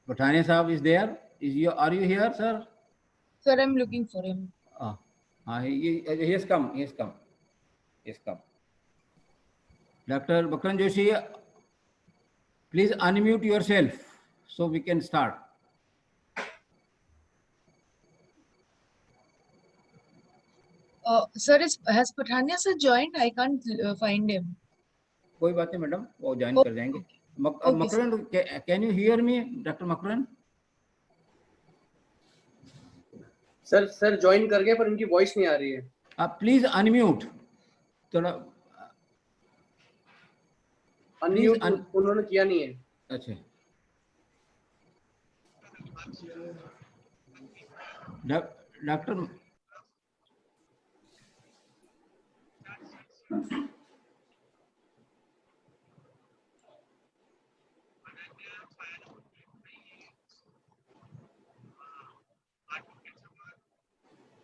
Pathania Saab is there. Are you here, sir? Sir, I'm looking for him. He has come. He has come. He has come. Dr. Makran Joshi, please unmute yourself so we can start. Sir, has Pathania sir joined? I can't find him. कोई बात नहीं madam, वो join कर जाएंगे. Okay, Makran, can you hear me, Dr. Makran? Sir join कर गए पर उनकी वॉइस नहीं आ रही है. आप प्लीज अनम्यूट. थोड़ा अनम्यूट उन्होंने किया नहीं है. अच्छा. Doctor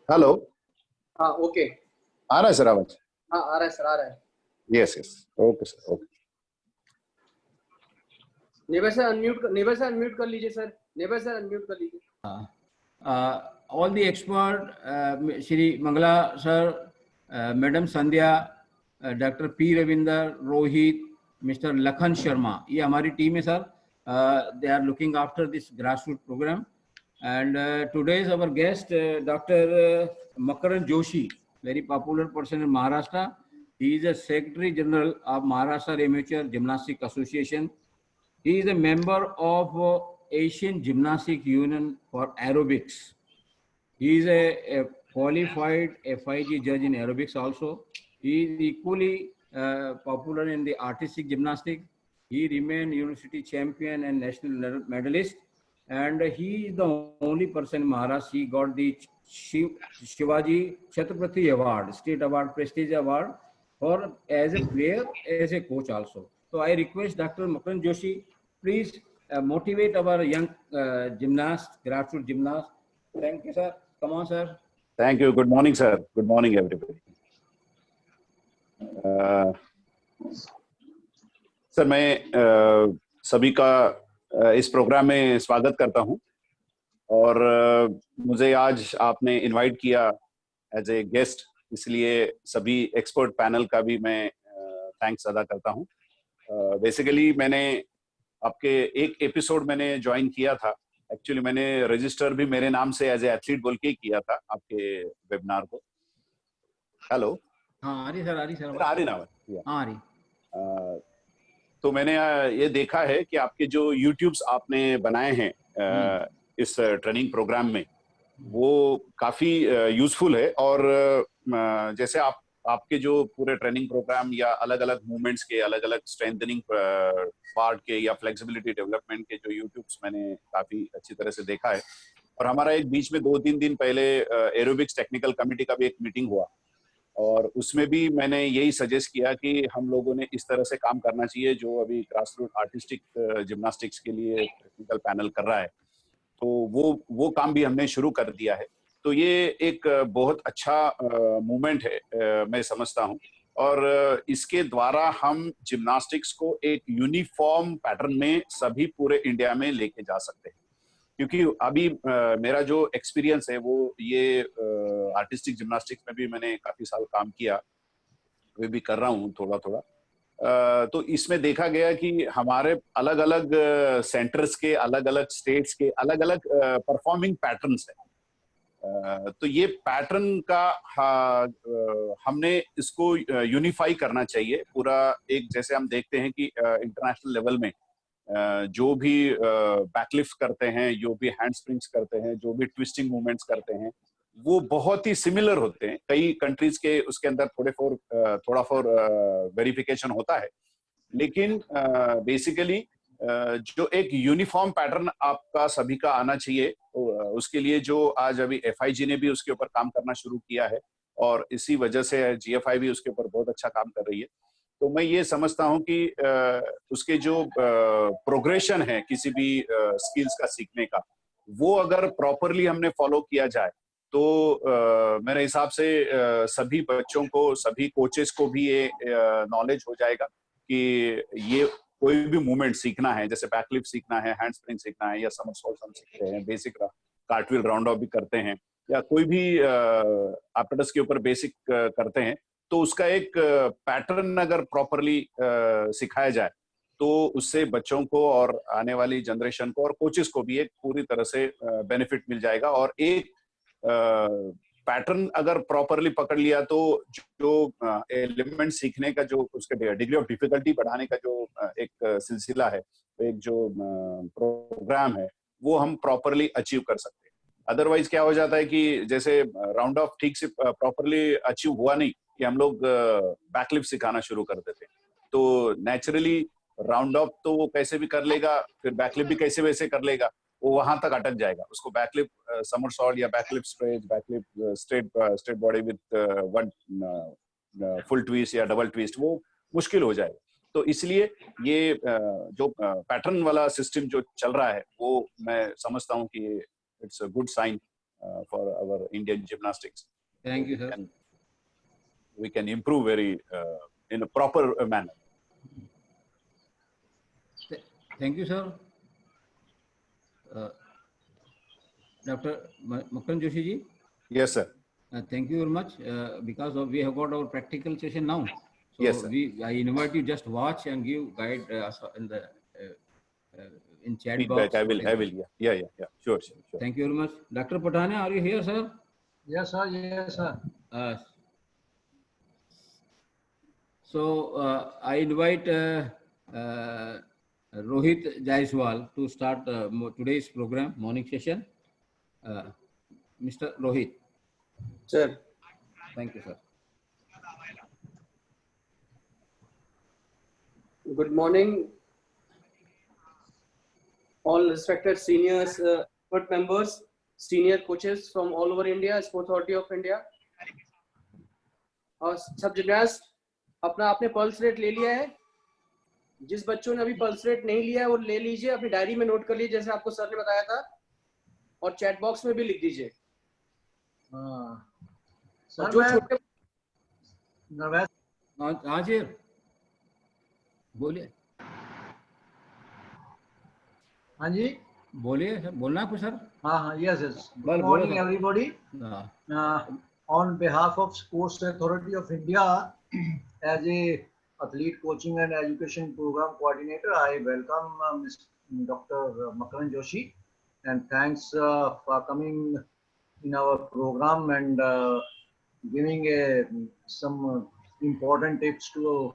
hello. हाँ, ओके. आ रहा है सर आवाज? हाँ, आ रहा है सर, आ रहा है. Yes yes, okay sir, okay. Neighbour sir unmute कर लीजिए सर. नेबर सर अनम्यूट कर लीजिए. all the expert, Shri Mangala sir, Madam Sandhya, Dr. P. Ravinder, Rohit, Mr. Lakhan Sharma, ये हमारी टीम है sir. They are looking after this grassroots program. And today is our guest, Dr. Makran Joshi, very popular person in Maharashtra. He is a Secretary General of Maharashtra Amateur Gymnastics Association. He is a member of Asian Gymnastics Union for Aerobics. He is a qualified FIG judge in aerobics also. He is equally popular in the artistic gymnastics. He remained university champion and national medalist. And he is the only person in Maharashtra. He got the Shivaji Chhatrapati Award, State Award, Prestige Award, for as a player, as a coach also. So I request Dr. Makran Joshi, please motivate our young gymnasts, grassroots gymnasts. Thank you, sir. Come on, sir. Thank you. Good morning, sir. Good morning, everybody. Sir, मैं सभी का इस programme में स्वागत करता हूं और मुझे आज आपने इनवाइट किया एज ए गेस्ट, इसलिए सभी एक्सपर्ट पैनल का भी मैं थैंक्स अदा करता हूं. बेसिकली मैंने आपके एक एपिसोड मैंने ज्वाइन किया था. एक्चुअली मैंने रजिस्टर भी मेरे नाम से एज ए एथलीट बोल के ही किया था आपके वेबिनार को. हेलो. हाँ, आ रही सर, आ रही सर, आ रही ना? हाँ, आ रही. तो मैंने ये देखा है कि आपके जो यूट्यूब्स आपने बनाए हैं इस ट्रेनिंग प्रोग्राम में, वो काफी यूजफुल है. और जैसे आपके जो पूरे ट्रेनिंग प्रोग्राम या अलग अलग मूवमेंट्स के, अलग अलग स्ट्रेंथनिंग पार्ट के या फ्लेक्सिबिलिटी डेवलपमेंट के जो यूट्यूब्स मैंने काफी अच्छी तरह से देखा है. और हमारा एक बीच में 2-3 दिन पहले एरोबिक्स टेक्निकल कमेटी का भी एक मीटिंग हुआ और उसमें भी मैंने यही सजेस्ट किया कि हम लोगों ने इस तरह से काम करना चाहिए जो अभी ग्रासरूट आर्टिस्टिक जिम्नास्टिक्स के लिए टेक्निकल पैनल कर रहा है. तो वो काम भी हमने शुरू कर दिया है. तो ये एक बहुत अच्छा मूवमेंट है, मैं समझता हूँ. और इसके द्वारा हम जिम्नास्टिक्स को एक यूनिफॉर्म पैटर्न में सभी पूरे इंडिया में लेके जा सकते हैं. क्योंकि अभी मेरा जो एक्सपीरियंस है वो ये आर्टिस्टिक जिम्नास्टिक्स में भी मैंने काफी साल काम किया, वे भी कर रहा हूँ थोड़ा थोड़ा. तो इसमें देखा गया कि हमारे अलग अलग सेंटर्स के, अलग अलग स्टेट्स के अलग अलग परफॉर्मिंग पैटर्न्स है. तो ये पैटर्न का हमने इसको यूनिफाई करना चाहिए पूरा. एक जैसे हम देखते हैं कि इंटरनेशनल लेवल में जो भी बैकलिफ्ट करते हैं, जो भी हैंड स्प्रिंग्स करते हैं, जो भी ट्विस्टिंग मूवमेंट्स करते हैं, वो बहुत ही सिमिलर होते हैं. कई कंट्रीज के उसके अंदर थोड़ा फोर वेरिफिकेशन होता है, लेकिन बेसिकली जो एक यूनिफॉर्म पैटर्न आपका सभी का आना चाहिए. उसके लिए जो आज अभी FIG ने भी उसके ऊपर काम करना शुरू किया है और इसी वजह से GFI भी उसके ऊपर बहुत अच्छा काम कर रही है. तो मैं ये समझता हूँ कि उसके जो प्रोग्रेशन है किसी भी स्किल्स का सीखने का, वो अगर प्रॉपरली हमने फॉलो किया जाए तो मेरे हिसाब से सभी बच्चों को, सभी कोचेस को भी ये नॉलेज हो जाएगा कि ये कोई भी मूवमेंट सीखना है, जैसे बैकलिफ्ट सीखना है, हैंड स्प्रिंग सीखना है, या समरसॉल्ट हम सीखते हैं, बेसिक कार्टव्हील राउंड ऑफ भी करते हैं, या कोई भी एपरेटस के ऊपर बेसिक करते हैं, तो उसका एक पैटर्न अगर प्रॉपरली सिखाया जाए तो उससे बच्चों को और आने वाली जनरेशन को और कोचेस को भी एक पूरी तरह से बेनिफिट मिल जाएगा। और एक पैटर्न अगर प्रॉपरली पकड़ लिया तो जो एलिमेंट सीखने का जो उसके डिग्री ऑफ डिफिकल्टी बढ़ाने का जो एक सिलसिला है, एक जो प्रोग्राम है, वो हम प्रॉपरली अचीव कर सकते हैं। अदरवाइज क्या हो जाता है कि जैसे राउंड ऑफ ठीक से प्रॉपरली अचीव हुआ नहीं कि हम लोग बैकलिफ्ट सिखाना शुरू कर देते हैं, तो नेचुरली राउंड ऑफ तो वो कैसे भी कर लेगा, फिर बैकलिफ्ट भी कैसे वैसे कर लेगा, वो वहां तक अटक जाएगा। उसको बैकलिफ्ट समरसॉल्ट या backlift stretch, backlift straight body with one full twist या डबल ट्विस्ट, वो मुश्किल हो जाएगा। तो इसलिए ये जो पैटर्न वाला सिस्टम जो चल रहा है, वो मैं समझता हूँ कि it's a good sign for our Indian gymnastics. Thank you sir. We can improve very in a proper manner. Thank you, sir. Dr. Makran Joshi ji. Yes, sir. Thank you very much. Because we have got our practical session now. So Yes, sir. I invite you just watch and give guide in the in chat Feedback. box. I will. Yeah. Sure. Thank you very much. Dr. Patania, are you here, sir? Yes, sir. Yes, sir. So I invite Rohit Jaiswal to start today's program, morning session. Mr. Rohit. Sir. Thank you, sir. Good morning, all respected seniors, board members, senior coaches from all over India, Sports Authority of India, और सब gymnast अपना आपने pulse rate ले लिया है? जिस बच्चों ने अभी पल्स रेट नहीं लिया है वो ले लीजिए, अपनी डायरी में नोट कर लीजिए जैसे आपको सर ने बताया था, और चैट बॉक्स में भी लिख दीजिए। सर जो मैं छोटे हाँ जी, बोलिए। हाँ जी, बोलिए सर, बोलना है कुछ सर? हाँ, yes. बोलो, Good morning, sir. everybody. On behalf of Sports Authority of India, as a athlete coaching and education program coordinator, I welcome Dr. Makran Joshi, and thanks for coming in our program and giving some important tips to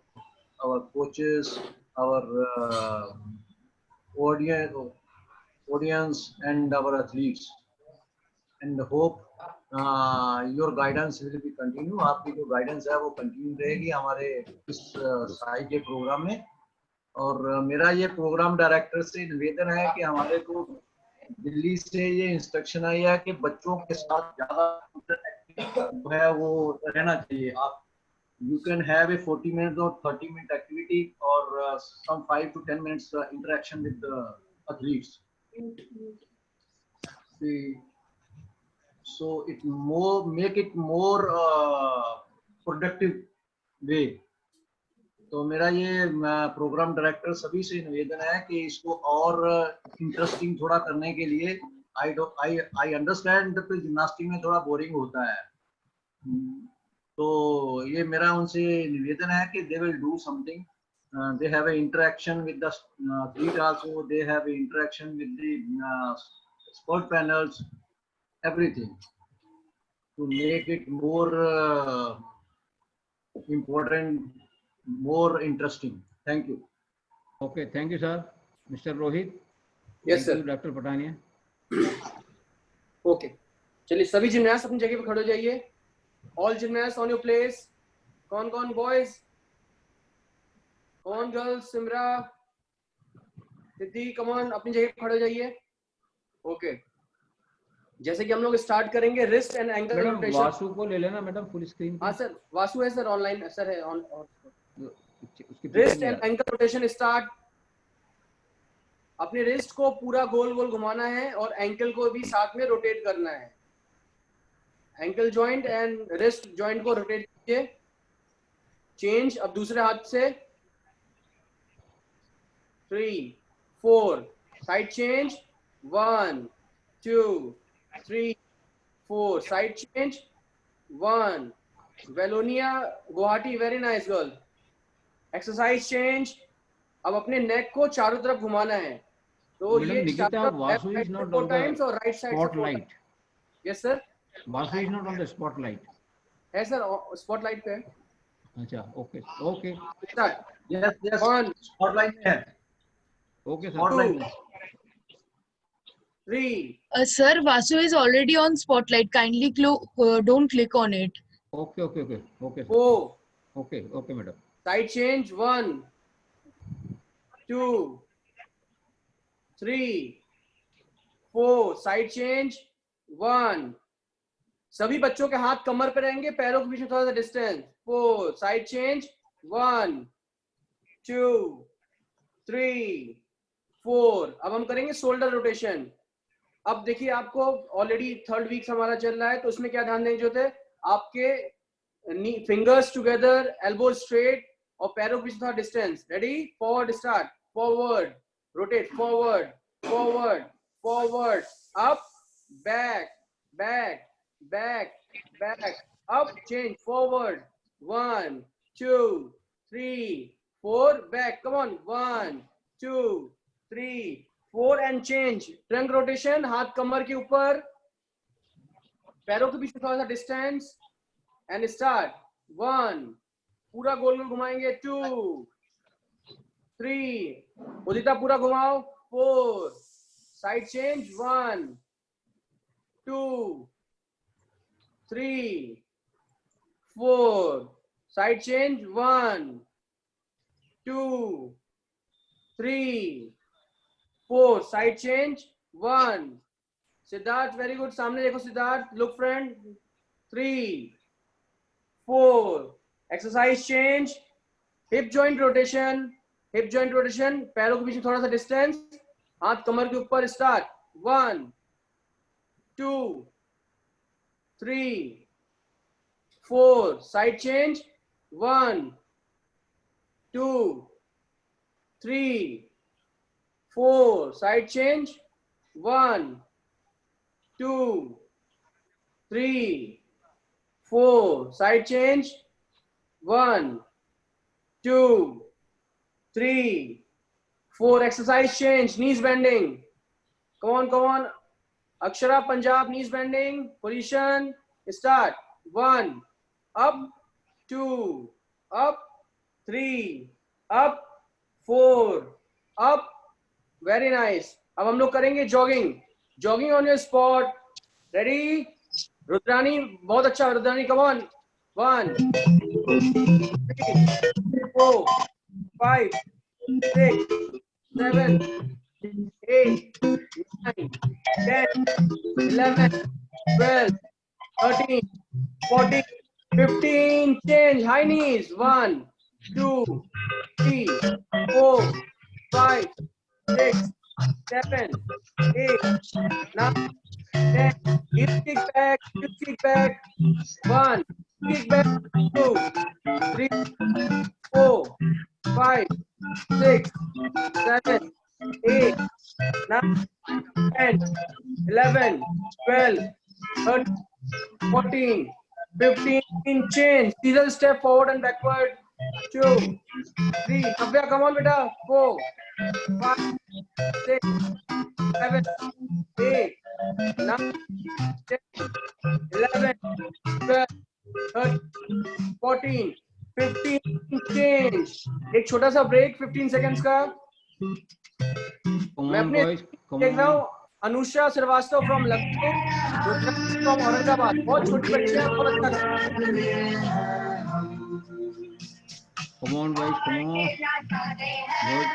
our coaches, our audience and our athletes, and hope your guidance will be continue. आपकी जो guidance है वो continue रहेगी हमारे इस साई के programme में। और मेरा ये प्रोग्राम डायरेक्टर से निवेदन है कि हमारे को दिल्ली से ये इंस्ट्रक्शन आई है कि बच्चों के साथ ज्यादा जो है वो रहना चाहिए। आप you can have a 40 minutes or 30-minute activity or some 5 to 10 minutes interaction with the athletes. So it make it more productive way. तो मेरा ये प्रोग्राम डायरेक्टर सभी से निवेदन है कि इसको और इंटरेस्टिंग थोड़ा करने के लिए I understand that जिम्नास्टिक में थोड़ा बोरिंग होता है, तो ये मेरा उनसे निवेदन है कि they will do something. They have an interaction with the athlete also. They have an interaction with the sport panels, everything, to make it more important, more interesting. Thank you. Okay, thank you, sir. Mr. Rohit. Yes, sir. Thank you, Dr. Patania. Okay, चलिए सभी gymnast अपनी जगह पे खड़े हो जाइए। All gymnast on your place. कौन कौन बॉयज, कौन गर्ल्स, सिमरा, सिद्धि, कमॉन अपनी जगह पे खड़े हो जाइए। ओके, जैसे कि हम लोग स्टार्ट करेंगे wrist and ankle rotation. Vasu को ले लेना मैडम फुल स्क्रीन। हाँ सर, वासु है सर, ऑनलाइन सर है ऑन। उसकी wrist and ankle rotation start. अपने रिस्ट को पूरा गोल गोल घुमाना है और एंकल को भी साथ में रोटेट करना है। Ankle joint and wrist joint को रोटेट कीजिए। चेंज अब दूसरे हाथ से। 3, 4. Side change. 1, 2, 3, 4. Side change. 1. Valonia, Guwahati, very nice girl. Exercise change. अब अपने नेक को चारों तरफ घुमाना है. तो Madam, ये Nikita, चारों तरफ Vasu left is side not से 4 on times the और right side से 4 spotlight. times. Yes sir. Vasu is not on the spotlight. है सर, स्पॉटलाइट पे है. अच्छा, okay, okay, Start. Yes, yes. 1, Spotlight में है. okay, sir. Spotlight में. 3, Sir, Vasu is already on spotlight. Kindly don't click on it. Okay, okay, okay, okay, sir. 4. Okay, okay, madam. Side change. 1, 2, 3, 4. Side change. 1. सभी बच्चों के हाथ कमर पे रहेंगे, पैरों के बीच में थोड़ा सा डिस्टेंस. 4. Side change. 1, 2, 3, 4. अब हम करेंगे शोल्डर रोटेशन. अब देखिए, आपको ऑलरेडी 3rd वीक हमारा चल रहा है, तो उसमें क्या ध्यान देने होते हैं, आपके फिंगर्स टुगेदर, एल्बो स्ट्रेट और पैरों के बीच थोड़ा distance. Ready, forward start. Forward, rotate, forward, forward, forward, up, back, back, back, back, up, change, forward. 1, 2, 3, 4, back. Come on. 1, 2, 3, 4 and change. Trunk rotation, हाथ कमर के ऊपर, पैरों के बीच में थोड़ा सा डिस्टेंस and start. 1, पूरा गोल गोल घुमाएंगे. 2, 3, उदिता पूरा घुमाओ. 4, side change. 1, 2, 3, 4. Side change. 1, 2, 3, 4. Side change. 1. Siddharth, very good. सामने देखो Siddharth. Look friend. 3, 4. Exercise change. Hip joint rotation. Hip joint rotation. पैरों के बीच में थोड़ा सा डिस्टेंस. हाथ कमर के ऊपर. Start. 1, 2, 3, 4. Side change. 1, 2, 3, 4. Side change. 1, 2, 3, 4. Side change. 1, 2, 3, 4. Exercise change. Knees bending. Come on, come on. Akshara Punjab, knees bending. Position. Start. 1, up, 2, up, 3, up, 4, up. Very nice. अब हम लोग करेंगे jogging. Jogging on your spot. Ready. Rudrani बहुत अच्छा. Rudrani come on. 1, 2, 3, 4, 5, 6, 7, 8, 9, 10, 11, 12, 13, 14, 15. Change. High knees. 1, 2, 3, 4, 5, 6, 7, 8, 9, 10. Hip kick back. Hip kick back. 1. Kick back. 2, 3, 4, 5, 6, 7, 8, 9, 10, 11, 12, 13, 14, 15. Change. Scissor step forward and backward. 2, 3. Navya, come on, beta. 4, 5, 6, 7, 8, 9, 10, 11, 12, 13, 14, 15. Change. एक छोटा सा break 15 seconds का. Come मैं on, अपने boys. Come देख रहा on. हूँ. Anusha Srivastava from Lucknow, Rudrani from Aurangabad. बहुत छोटी बच्ची है, बहुत अच्छा कर रही है. Come on, boys. Come on. Good.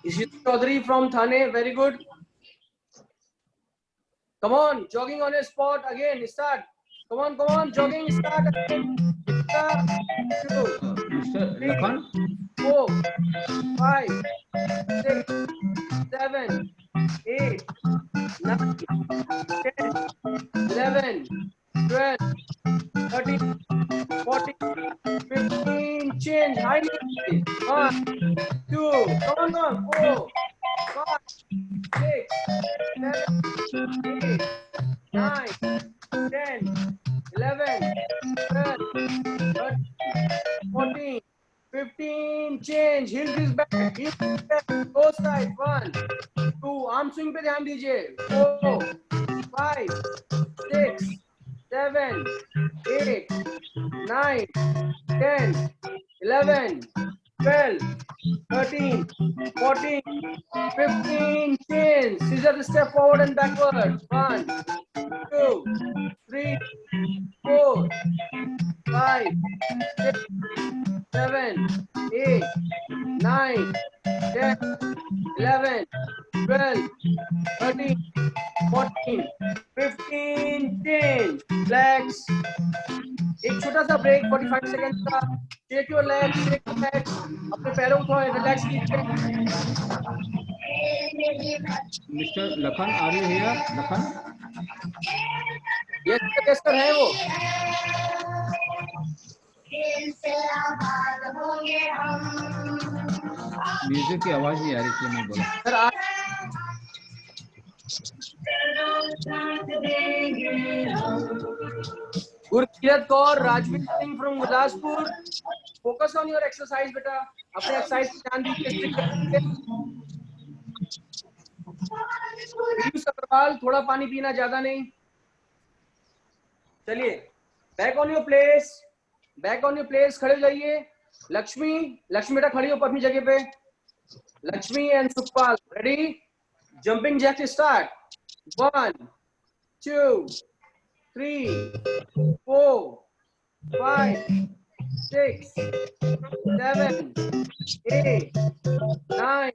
Ishit Chaudhary from Thane, very good. Come on, jogging on a spot again. Start. Come on, jogging. Start again. Start. 2, Mr. 3, Lakhan. 4, 5, 6, 7, 8, 9, 10, 11, 12, 13, 14, 15. Change. High knees. 1, 2. Come on. 4, 5, 6, 7, 8, 9, 10, 11, 12, 13, 14, 15. Change. Heel twist back. Heel twist back. Go side. 1, 2. Arm swing पे ध्यान दीजिए. 4, 5, 6, 7, 8, 9, 10, 11, 12, 13, 14, 15. Change. Scissor step forward and backward. 1, 2, 3, 4, 5, 6, 7, 8, 9, 10, 11, 12, 13, 14, 15. Change. Relax. एक छोटा सा break 45 second का. Shake your legs, shake your legs. अपने पैरों को रिलैक्स कीजिए. Mr. Lakhan, are you here? Lakhan? Yes sir, है वो. म्यूजिक की आवाज नहीं आ रही इसलिए मैं बोला. Sir Gurkirat Kaur, Rajveer Singh from Gurdaspur. Focus on your exercise बेटा. अपने एक्सरसाइज पे ध्यान दीजिए. पीयूष अग्रवाल, थोड़ा पानी पीना, ज्यादा नहीं. चलिए back on your place. Back on your place. खड़े हो जाइए. लक्ष्मी बेटा खड़ी हो अपनी जगह पे. Lakshmi and Sukhpal. Ready. Jumping jack start. 1, 2, 3, 4, 5, 6, 7, 8, 9,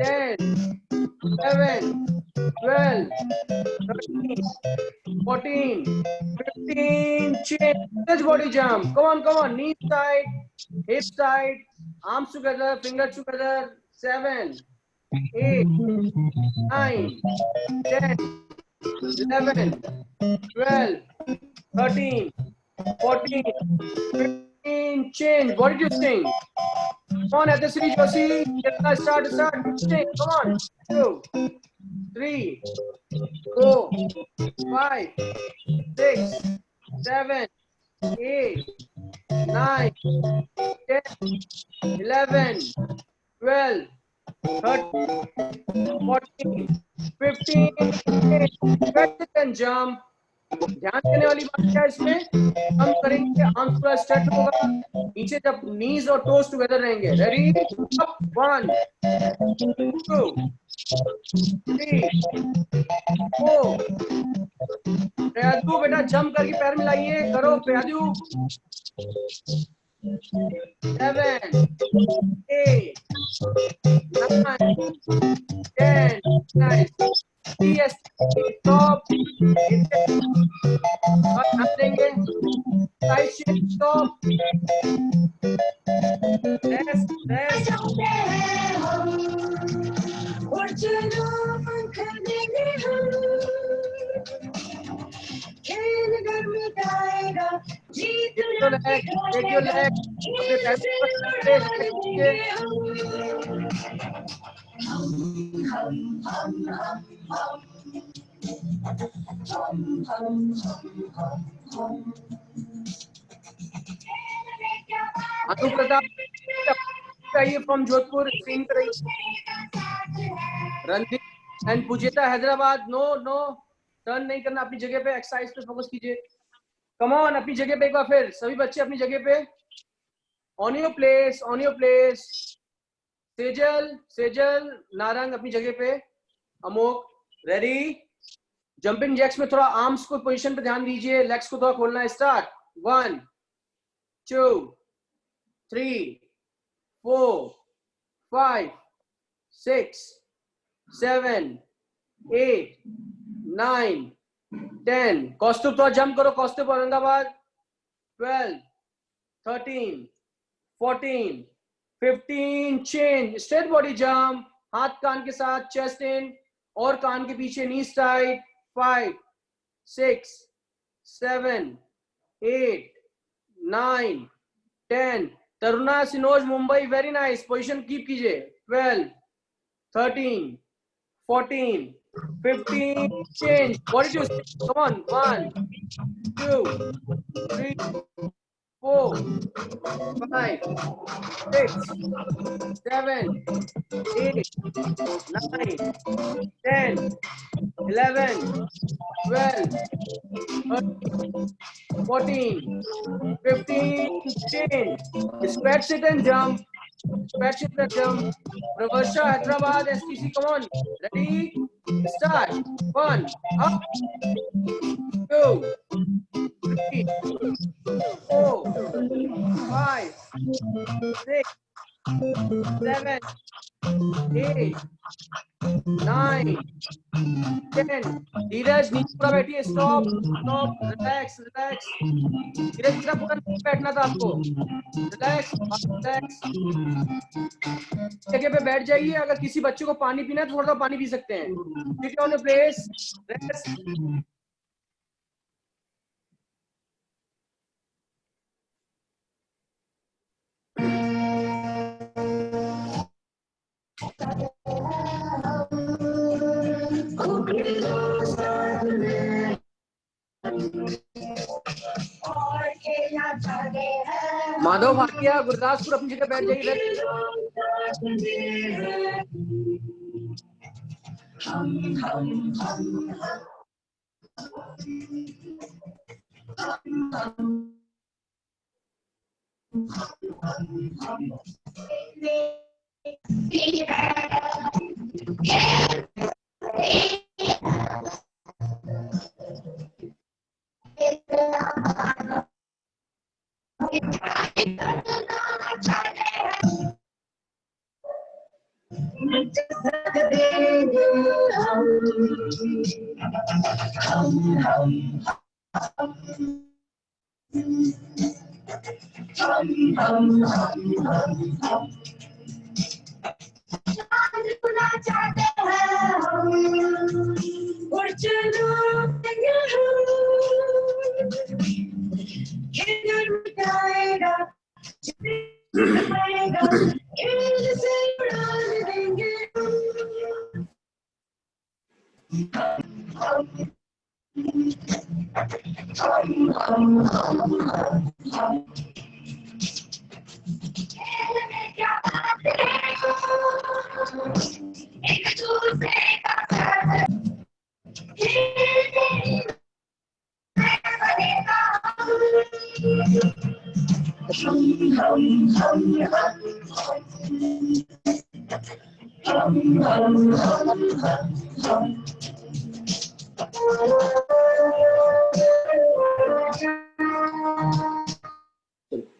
10, 11, 12, 13, 14, 15. Change body jump. Come on. Knees tight, hips tight, arms together, fingers together. 7, 8, 9, 10, 11, 12, 13, 14, 15. Change. What did you think? Come on, Athasri Joshi. Start. Change. Come on. 2, 3, 4, 5, 6, 7, 8, 9, 10, 11, 12, 13, 14, 15. And jump. ध्यान देने वाली बात क्या है इसमें? हम करेंगे arms पूरा स्ट्रेच होगा. नीचे जब नीज और टोस टुगेदर रहेंगे. रेडी. अप. 1, 2, 3, 4. प्यादू बेटा जंप करके पैर मिलाइए. करो प्यादू. 7, 8, 9, 10. Nice. Yes. Stop. और हम देंगे. Side shift. Stop. Rest. Take your leg. अपने पैर अनु प्रताप चाहिए फ्रॉम जोधपुर. स्क्रीन पर रही. Randeep and Poojita Hyderabad. No turn नहीं करना. अपनी जगह पे एक्सरसाइज पे फोकस कीजिए. Come on. अपनी जगह पे एक बार फिर सभी बच्चे अपनी जगह पे. On your place. Sejal Narang अपनी जगह पे. अमोक. रेडी. जंपिंग जैक्स में थोड़ा आर्म्स को पोजीशन पे ध्यान दीजिए. लेग्स को थोड़ा खोलना है. स्टार्ट. 1, 2, 3, 4, 5, 6, 7, 8, 9, 10. कौस्तुभ थोड़ा जंप करो. कौस्तुभ Aurangabad. 12, 13, 14, 15. Change. Straight body jump. हाथ कान के साथ, चेस्ट इन और कान के पीछे, knees tight, 5 6 7 8 9 10। Taruna Sinoj Mumbai, very nice, position keep कीजिए। 12 13 14 15 change, body to stick, come on, 1 2 3 4 5 6 7 8 9 10 11 12 13 14 15 change, squat sit and jump, squat sit and jump. Pravarsha Hyderabad STC, come on, ready, start. 1 up, 2 3 4 5 6 7 8 9 10। धीरज नीचे पूरा बैठिए, स्टॉप स्टॉप, रिलैक्स रिलैक्स। धीरज की तरह पूरा नीचे बैठना था आपको, रिलैक्स रिलैक्स। जगह पे बैठ जाइए, अगर किसी बच्चे को पानी पीना है तो थोड़ा सा पानी पी सकते हैं। Sit on the place, rest. Madhav Bhatia Gurdaspur, अपनी जगह बैठ जाइए।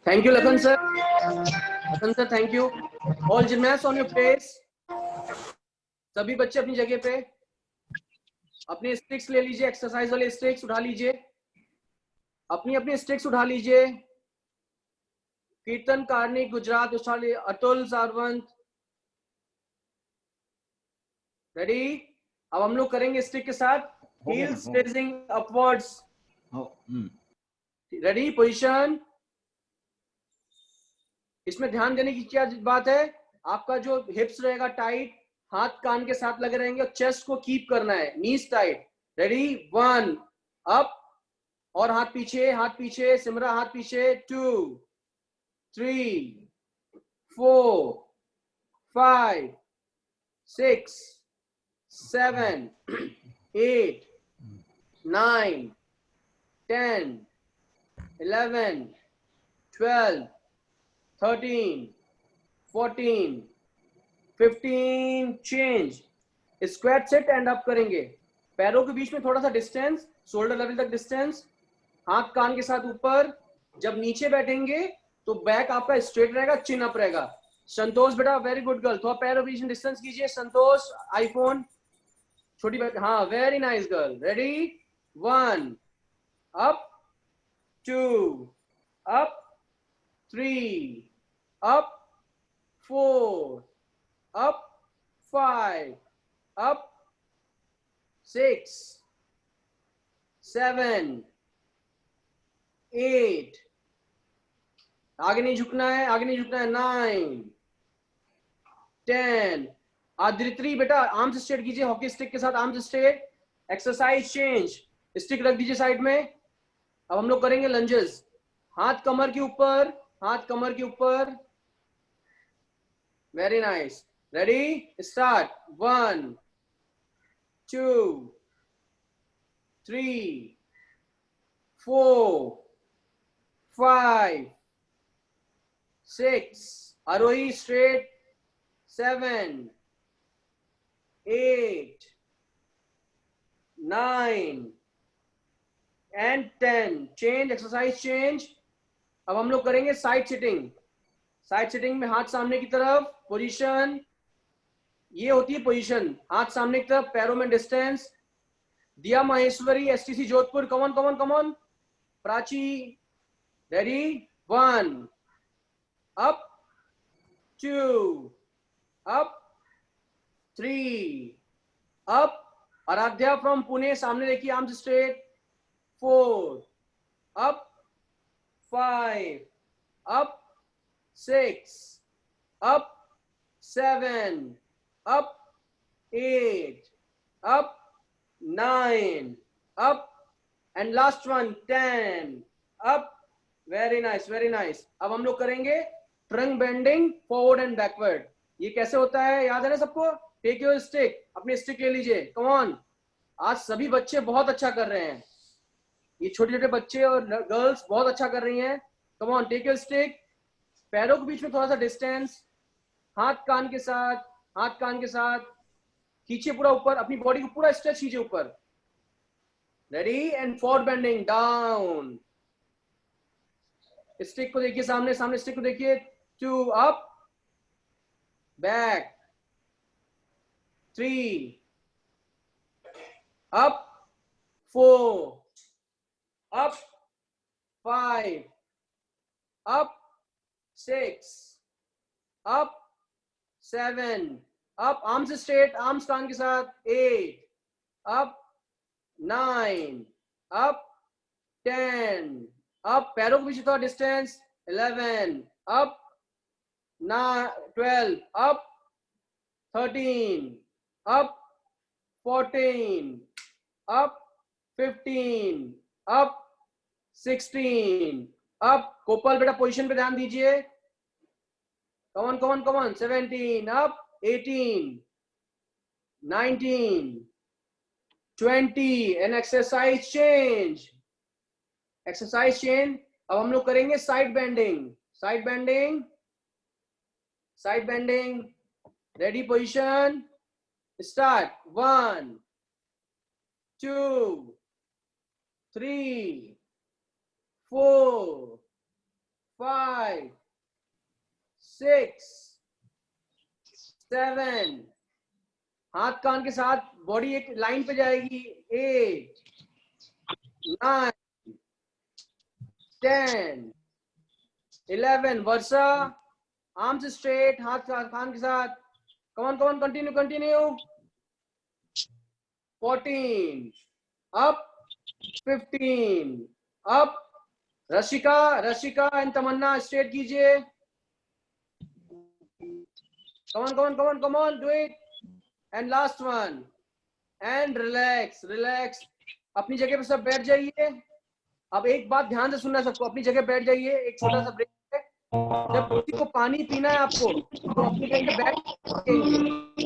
Thank you Lakhan sir, Lakhan sir thank you. All gymnast on your place. सभी बच्चे अपनी जगह पे, अपने स्टिक्स ले लीजिए, एक्सरसाइज वाले स्टिक्स उठा लीजिए, अपनी अपनी स्टिक्स उठा लीजिए। कीर्तन कार्निक गुजरात उछाली, अतुल सारवंत, रेडी। अब हम लोग करेंगे स्टिक के साथ heels raising upwards. Ready, position. इसमें ध्यान देने की क्या बात है, आपका जो हिप्स रहेगा टाइट, हाथ कान के साथ लगे रहेंगे और चेस्ट को कीप करना है, नीज टाइट। रेडी, 1 अप और हाथ पीछे, सिमरा हाथ पीछे, 2 3 4 5 6 7 8 9 10 11 12 13 14 15 change. Squat set and up करेंगे, पैरों के बीच में थोड़ा सा डिस्टेंस, शोल्डर लेवल तक डिस्टेंस, हाथ कान के साथ ऊपर। जब नीचे बैठेंगे तो बैक आपका स्ट्रेट रहेगा, चिन अप रहेगा। संतोष बेटा वेरी गुड गर्ल, थोड़ा पैरों के बीच में डिस्टेंस कीजिए। संतोष आईफोन छोटी बेटा, हाँ very nice girl. Ready, 1 up, 2 up, 3 up, 4 up, 5 up, 6 7 8, आगे नहीं झुकना है, आगे नहीं झुकना है, 9 10। आदित्रि बेटा आर्म्स स्ट्रेट कीजिए, हॉकी स्टिक के साथ arms straight. Exercise change, stick रख दीजिए साइड में। अब हम लोग करेंगे लंजेस, हाथ कमर के ऊपर, हाथ कमर के ऊपर। Very nice, ready, start. 1 2 3 4 5 6, Aarohi straight, 7 8 9 and 10। Change, exercise change. अब हम लोग करेंगे साइड सिटिंग। साइड सिटिंग में हाथ सामने की तरफ, पोजीशन ये होती है, पोजीशन हाथ सामने की तरफ, पैरों में distance. Diya Maheshwari, STC Jodhpur, come on come on come on. Prachi, ready, 1 up, 2 up, 3 up. Aradhya from Pune, सामने देखिए, arms straight. 4 up, 5 up, 6 up, 7 up, 8 up, 9 up, and last one 10 up. Very nice, very nice. अब हम लोग करेंगे trunk bending forward and backward. ये कैसे होता है, याद है ना सबको? टेक योर स्टिक, अपनी स्टिक ले लीजिए, कम ऑन। आज सभी बच्चे बहुत अच्छा कर रहे हैं, ये छोटे छोटे बच्चे और गर्ल्स बहुत अच्छा कर रही हैं। Come on, take your stick, पैरों के बीच में थोड़ा सा डिस्टेंस, हाथ कान के साथ, हाथ कान के साथ खींचिए पूरा ऊपर, अपनी बॉडी को पूरा स्ट्रेच कीजिए ऊपर। Ready, and forward bending down. Stick को देखिए सामने, सामने स्टिक को देखिए। 2 up, back, 3 up, 4 up, 5 up, 6 up, 7 up, arms straight, arms कान के साथ। 8 अप, 9 अप, 10 अप, पैरों के पीछे थोड़ा distance. 11 up, 12 up, 13 up, 14 up, 15 up, 16 up. कोपल बेटा पोजीशन पे ध्यान दीजिए। Come on come on come on. 17 up, 18 19 20। And exercise change, exercise change. अब हम लोग करेंगे side bending, side bending, side bending. Ready, position, start. 1 2 3 4 5 6 7। हाथ कान के साथ बॉडी एक लाइन पे जाएगी। 8 9 10 11। वर्षा, आर्म्स स्ट्रेट, हाथ कान के साथ। Come on, continue continue. 14 up, 15 up. Rashika, Rashika and Tamanna straight कीजिए। Come on, do it. And last one, and relax, relax. अपनी जगह पे सब बैठ जाइए। अब एक बात ध्यान से सुनना सबको, अपनी जगह बैठ जाइए। एक छोटा सा ब्रेक है, जब किसी को पानी पीना है आपको तो अपनी जगह बैठ,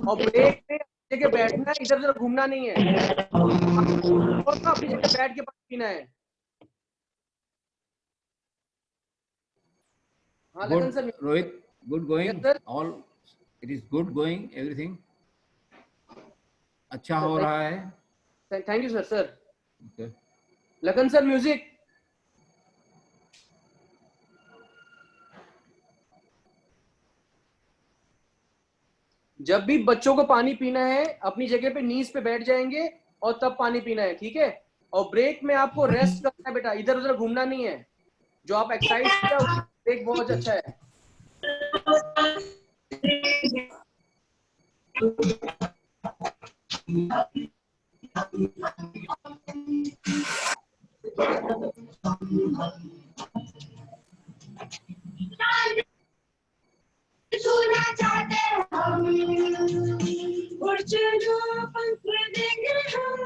और ब्रेक में अपनी जगह बैठना है, इधर उधर घूमना नहीं है, और अपनी जगह बैठ के पानी पीना है। हाँ लगन Good, sir. Rohit. Good going. Yes, sir. All, it is good going. Everything. अच्छा हो रहा है. Thank you sir. Sir Okay. लगन सर, म्यूजिक। जब भी बच्चों को पानी पीना है अपनी जगह पे नीज पे बैठ जाएंगे और तब पानी पीना है, ठीक है? और ब्रेक में आपको रेस्ट करना है बेटा, इधर उधर घूमना नहीं है। जो आप एक्सरसाइज किया ब्रेक बहुत अच्छा है। छूना चाहते हम, उड़ चलो पंख देंगे हम,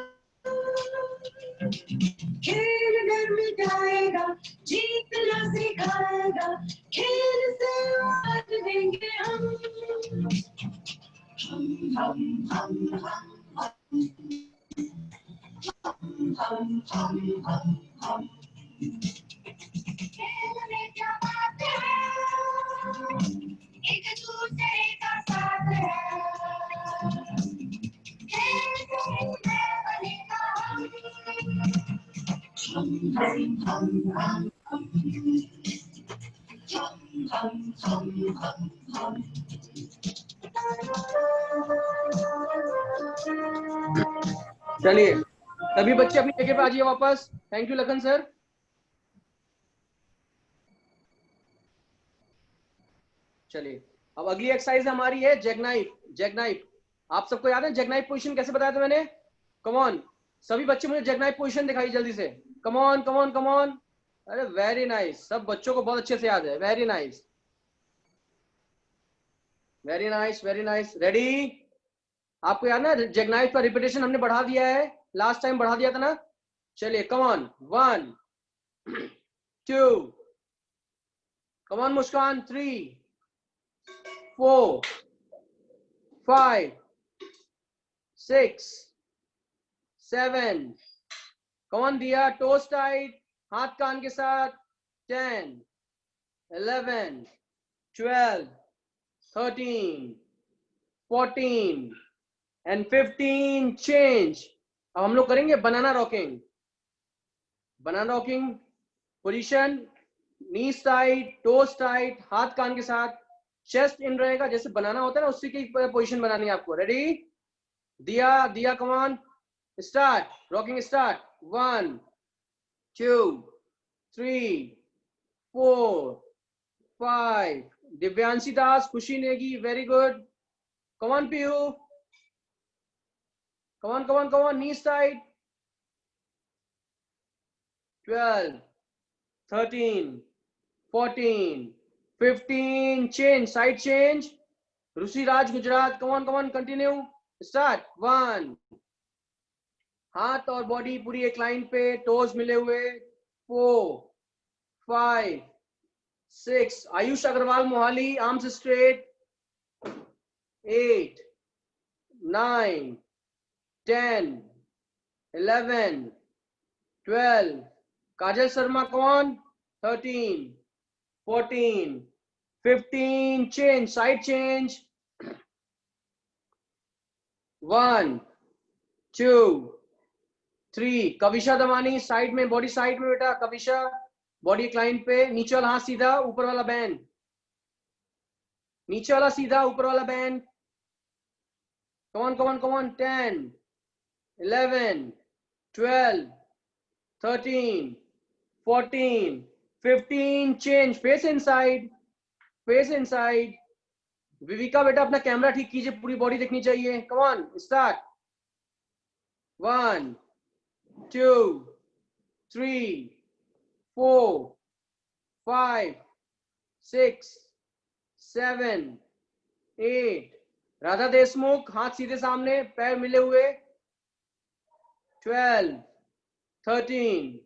खेल डर मिटाएगा, जीतना सिखाएगा, खेल से उड़ देंगे हम, हम हम हम हम खेल में क्या बात है, एक दूसरे का साथ है, खेल से बनेगा हम। चलिए सभी बच्चे अपनी जगह पे आ जाइए वापस। Thank you Lakhan sir. चलिए अब अगली एक्सरसाइज हमारी है जैकनाइफ। जैकनाइफ आप सबको याद है जैकनाइफ पोजीशन कैसे बताया था मैंने? कम ऑन सभी बच्चे मुझे जैकनाइफ पोजीशन दिखाई जल्दी से। Come on come on come on. अरे वेरी नाइस, सब बच्चों को बहुत अच्छे से याद है। Very nice very nice very nice. Ready? आपको याद ना जैकनाइफ का रिपीटेशन हमने बढ़ा दिया है, लास्ट टाइम बढ़ा दिया था ना। चलिए come on 1 2 come on Muskan 3 4 5 6 7 come on दिया, टोस टाइट, हाथ कान के साथ 10 11 12 13 14 एंड 15 चेंज। अब हम लोग करेंगे बनाना रॉकिंग। बनाना रॉकिंग पोजीशन, नीज टाइट, टोस टाइट, हाथ कान के साथ, चेस्ट इन रहेगा जैसे बनाना होता है ना, उसी की पोजीशन बनानी है आपको। Ready? Diya Diya come on start. Rocking start 1 2 3 4 5। Divyanshi Das, Khushi Negi, very good. Come on Piyu, come on come on come on, knees tight 12 13 14 15 change, side change, Rusi Raj Gujarat, come on continue, start 1 हाथ और बॉडी पूरी एक लाइन पे, toes मिले हुए 4 5 6 Ayush Agarwal Mohali, arms straight 8 9 10 11 12 काजल शर्मा कौन 13 14 15 change, side change 1 2 3 Kavisha Damani side में, body side में बेटा। कविशा बॉडी क्लाइन पे, नीचे वाला हाथ सीधा, ऊपर वाला बैंड, नीचे वाला सीधा, ऊपर वाला band. come on 10 11 12 13 14 15 change, face inside face inside. Vivika बेटा अपना कैमरा ठीक कीजिए, पूरी बॉडी दिखनी चाहिए। Come on start 1 2 3 4 5 6 7 8। Radha Deshmukh हाथ सीधे सामने, पैर मिले हुए 12 13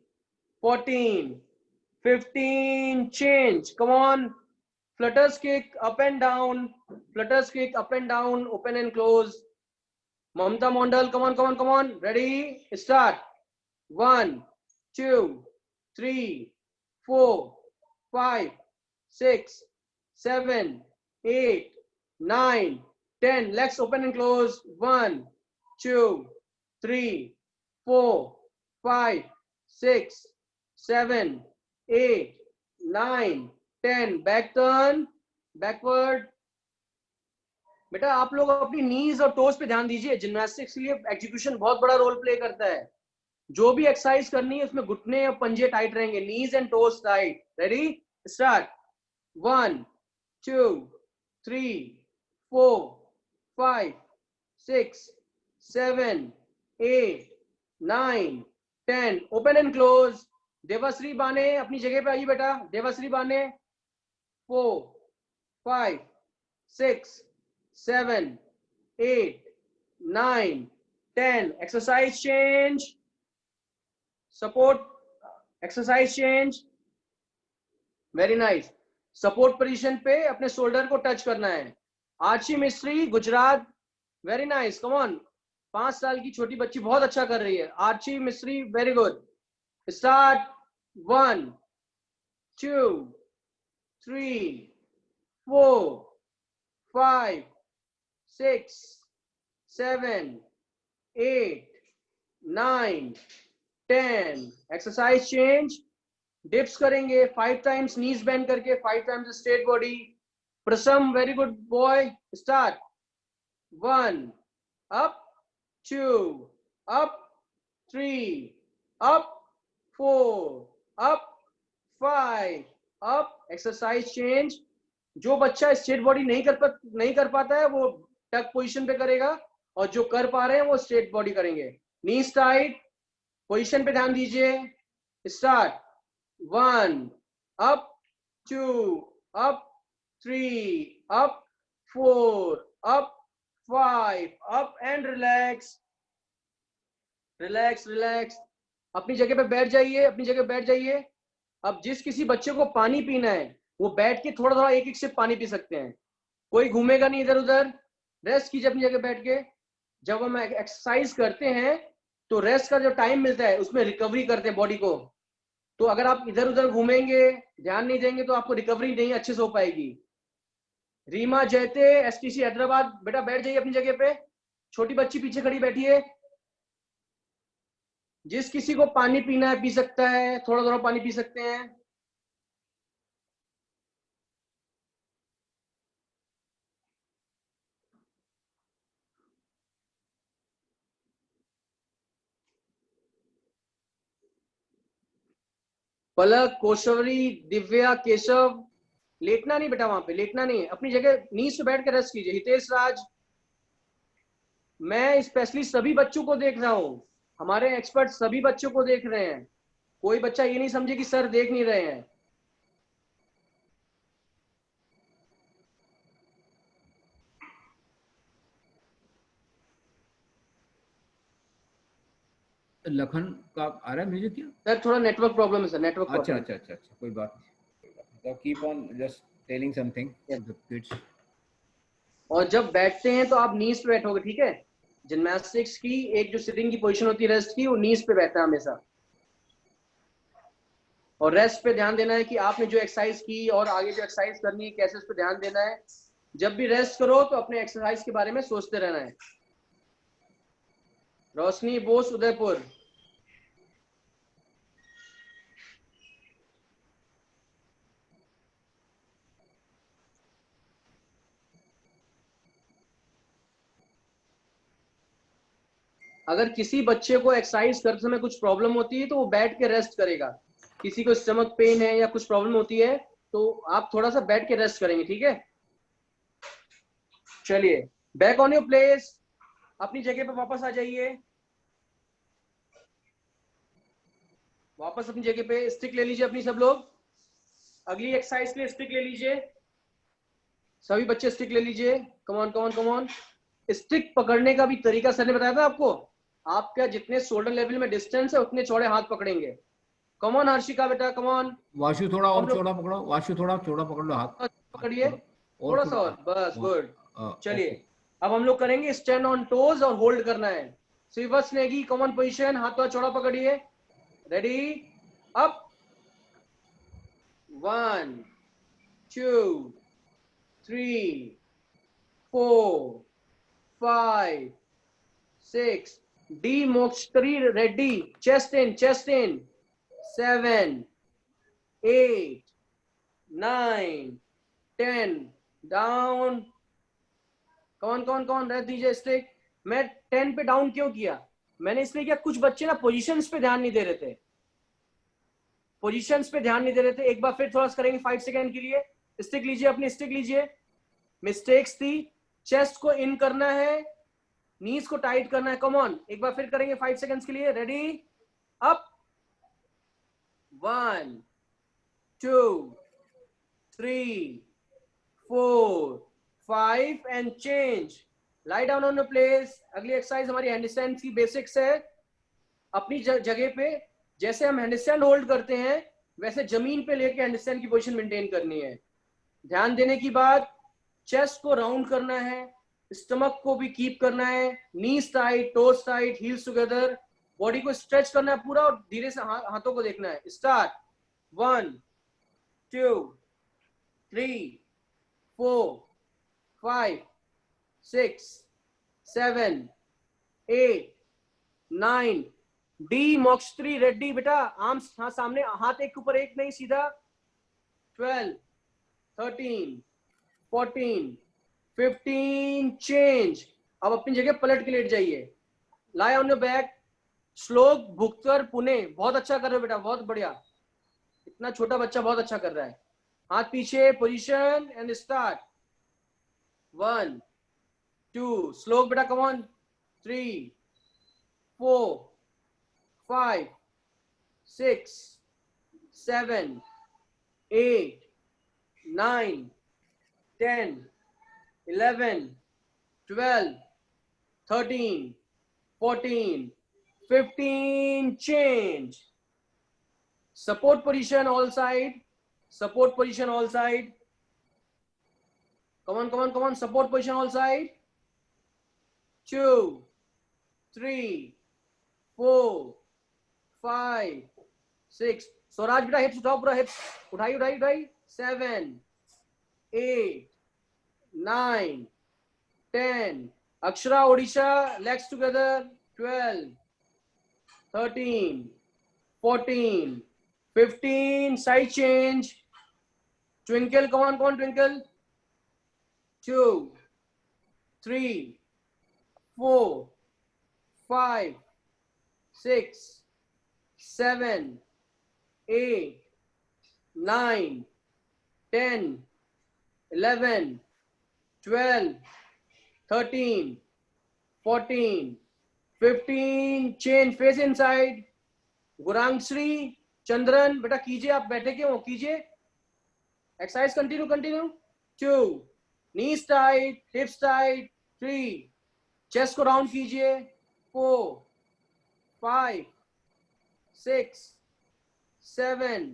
14 15 change. Come on flutters kick up and down, flutters kick up and down, open and close. Mamta Mandal come on ready start 1 2 3 4 5 6 7 8 9 10 legs open and close 1 2 3 4 5 6 7 8 9 10 back turn backward. बेटा आप लोग अपनी नीज और टोस पे ध्यान दीजिए, जिम्नास्टिक्स के लिए एग्जीक्यूशन बहुत बड़ा रोल प्ले करता है। जो भी एक्सरसाइज करनी है उसमें घुटने और पंजे टाइट रहेंगे, knees and toes tight. Ready start 1 2 3 4 5 6, 7, 8, 9, 10. Open and close. Debasree बाने अपनी जगह पे आइए बेटा. देवाश्री बाने. 4, 5, 6, 7, 8, 9, 10. Exercise change. Support. Exercise change. Very nice. Support position पे अपने शोल्डर को टच करना है. आर्ची मिस्त्री Gujarat. Very nice. Come on. 5 साल की छोटी बच्ची बहुत अच्छा कर रही है. आर्ची मिस्त्री very good. Start. 1, 2, 3, 4, 5, 6, 7, 8, 9, 10. Exercise change. Dips करेंगे 5 टाइम्स नीज बेंड करके, 5 times straight body. Prasam very good boy. Start. 1 up, 2 up, 3 up, 4 up, 5 up. Exercise change. जो बच्चा स्ट्रेट बॉडी नहीं कर पाता है वो टक पोजीशन पे करेगा, और जो कर पा रहे हैं वो स्ट्रेट बॉडी करेंगे. नीज टाइट. पोजीशन पे ध्यान दीजिए. Start. 1 up, 2 up, 3 up, 4 up, 5 up and relax. Relax, relax. अपनी जगह पे बैठ जाइए. अपनी जगह बैठ जाइए. अब जिस किसी बच्चे को पानी पीना है वो बैठ के थोड़ा थोड़ा एक एक सिप पानी पी सकते हैं. कोई घूमेगा नहीं इधर उधर. रेस्ट कीजिए अपनी जगह बैठ के. जब हम एक्सरसाइज करते हैं तो रेस्ट का जो टाइम मिलता है उसमें रिकवरी करते हैं बॉडी को. तो अगर आप इधर उधर घूमेंगे, ध्यान नहीं देंगे, तो आपको रिकवरी नहीं अच्छे से हो पाएगी. रीमा जयते एसटीसी हैदराबाद. बेटा बैठ जाइए अपनी जगह पे. छोटी बच्ची पीछे खड़ी बैठिए. जिस किसी को पानी पीना है पी सकता है. थोड़ा थोड़ा पानी पी सकते हैं. पलक, कोशवरी, दिव्या, केशव. लेटना नहीं बेटा. वहां पे लेटना नहीं है. अपनी जगह नीज पे बैठ के रेस्ट कीजिए. हितेश राज. मैं स्पेशली सभी बच्चों को देख रहा हूं. हमारे एक्सपर्ट सभी बच्चों को देख रहे हैं. कोई बच्चा ये नहीं समझे कि सर देख नहीं रहे हैं. लखन का आ रहा है म्यूजिक क्या? सर थोड़ा नेटवर्क प्रॉब्लम है सर. नेटवर्क अच्छा प्रॉब्लम. अच्छा अच्छा अच्छा, कोई बात नहीं. Keep on just telling something the kids. और जब बैठते हैं तो आप नीज पे बैठोगे. ठीक है. जिम्नास्टिक्स की एक जो सिटिंग की पोजीशन होती है रेस्ट की, वो नीज पे बैठता है हमेशा. और रेस्ट पे ध्यान देना है कि आपने जो एक्सरसाइज की और आगे जो एक्सरसाइज करनी है कैसे उस पर ध्यान देना है. जब भी रेस्ट करो तो अपने एक्सरसाइज के बारे में सोचते रहना है. रोशनी बोस उदयपुर. अगर किसी बच्चे को एक्सरसाइज करते समय कुछ प्रॉब्लम होती है तो वो बैठ के रेस्ट करेगा. किसी को स्टमक पेन है या कुछ प्रॉब्लम होती है तो आप थोड़ा सा बैठ के रेस्ट करेंगे. ठीक है. चलिए बैक ऑन योर प्लेस. अपनी जगह पे वापस आ जाइए. वापस अपनी जगह पे. स्टिक ले लीजिए अपनी सब लोग. अगली एक्सरसाइज के लिए स्टिक ले लीजिए. सभी बच्चे स्टिक ले लीजिए. Come on come on come on. Stick पकड़ने का भी तरीका सर ने बताया था आपको. आपका जितने शोल्डर लेवल में डिस्टेंस है उतने चौड़े हाथ पकड़ेंगे. कम ऑन हर्षिका बेटा. Come on. वाशु थोड़ा और चौड़ा पकड़ो. वाशु थोड़ा चौड़ा पकड़ लो हाथ. पकड़िए थोड़ा सा और. बस गुड. चलिए ओके. अब हम लोग करेंगे स्टैंड ऑन टोज और होल्ड करना है. सिवस नेगी कॉमन पोजीशन. हाथ थोड़ा चौड़ा पकड़िए. Ready. Up. 1 2 3 4 5 6. D Mokshari ready. Chest in, chest in. 7 8 9 10. Down. कौन रह दीजिए स्टिक. मैं 10 पे डाउन क्यों किया? मैंने इसलिए किया कुछ बच्चे ना पोजीशंस पे ध्यान नहीं दे रहे थे. पोजीशंस पे ध्यान नहीं दे रहे थे. एक बार फिर थोड़ा सा करेंगे 5 सेकंड के लिए. स्टिक लीजिए. अपनी स्टिक लीजिए. मिस्टेक्स थी. चेस्ट को इन करना है. नीज को टाइट करना है, कम ऑन, एक बार फिर करेंगे 5 सेकंड्स के लिए, ready, up, 1 2 3 4 5 and change, lie down on your place. अगली एक्सरसाइज हमारी हैंडस्टैंड की बेसिक्स है। अपनी जगह पे जैसे हम हैंडस्टैंड होल्ड करते हैं वैसे जमीन पे लेके हैंडस्टैंड की पोजीशन मेंटेन करनी है। ध्यान देने की बात, चेस्ट को राउंड करना है, स्टमक को भी कीप करना है, knees tight, toes tight, heels together, body को स्ट्रेच करना है पूरा और धीरे से हाथों को देखना है। स्टार्ट, 1 2 3 4 5 6 7 8 9, डी मॉक्स 3, रेडी बेटा, आर्म्स हाँ सामने, हाथ एक के ऊपर एक नहीं, सीधा, 12 13 14 15, चेंज। अब अपनी जगह पलट के लेट जाइए, लाई ऑन योर बैक, श्लोक भुक्तर पुणे, बहुत अच्छा कर रहे हो बेटा, बहुत बढ़िया, इतना छोटा बच्चा बहुत अच्छा कर रहा है। हाथ पीछे, पोजीशन एंड स्टार्ट, 1 2, श्लोक बेटा, come on, 3 4 5 6 7 8 9 10 11 12 13 14 15, change. Support position all side, support position all side, come on, come on, come on, support position all side, 2 3 4 5 6, Swaraj बेटा हिप्स उठाओ, पूरा हिप्स उठाई उठाई उठाई, 7 8 9 10, Akshara Odisha, legs together, 12 13 14 15, side change, twinkle, come on twinkle, 2 3 4 5 6 7 8 9 10 11 12 13 14 15, change, face inside, गुरांगश्री, Chandran बेटा कीजिए, आप बैठे क्यों, कीजिए, exercise continue, 2 knees tight, hips tight, 3 chest को राउंड कीजिए, 4 5 6 7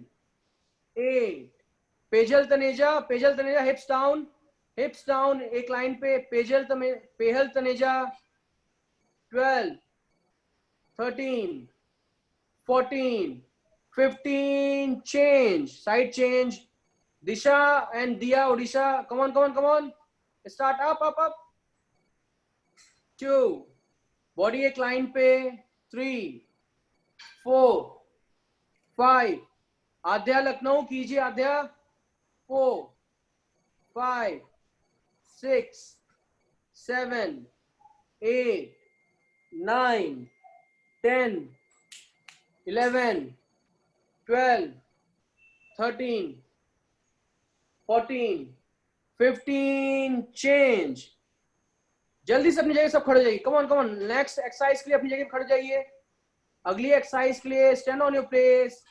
8, पेजल तनेजा, हिप्स डाउन एक लाइन पे, पेहल Taneja, 12 13 14 15, change, side change, Disha and Dia Odisha, come on, start, up, 2, body एक line पे, 3 4 5, आध्या लखनऊ कीजिए, आध्या, 4 5 6 7 8 9 10 11 12 13 14 15, change. जल्दी से अपनी जगह सब खड़े जाइए, कम ऑन, नेक्स्ट एक्सरसाइज के लिए अपनी जगह खड़े जाइए। अगली एक्सरसाइज के लिए स्टैंड ऑन योर प्लेस।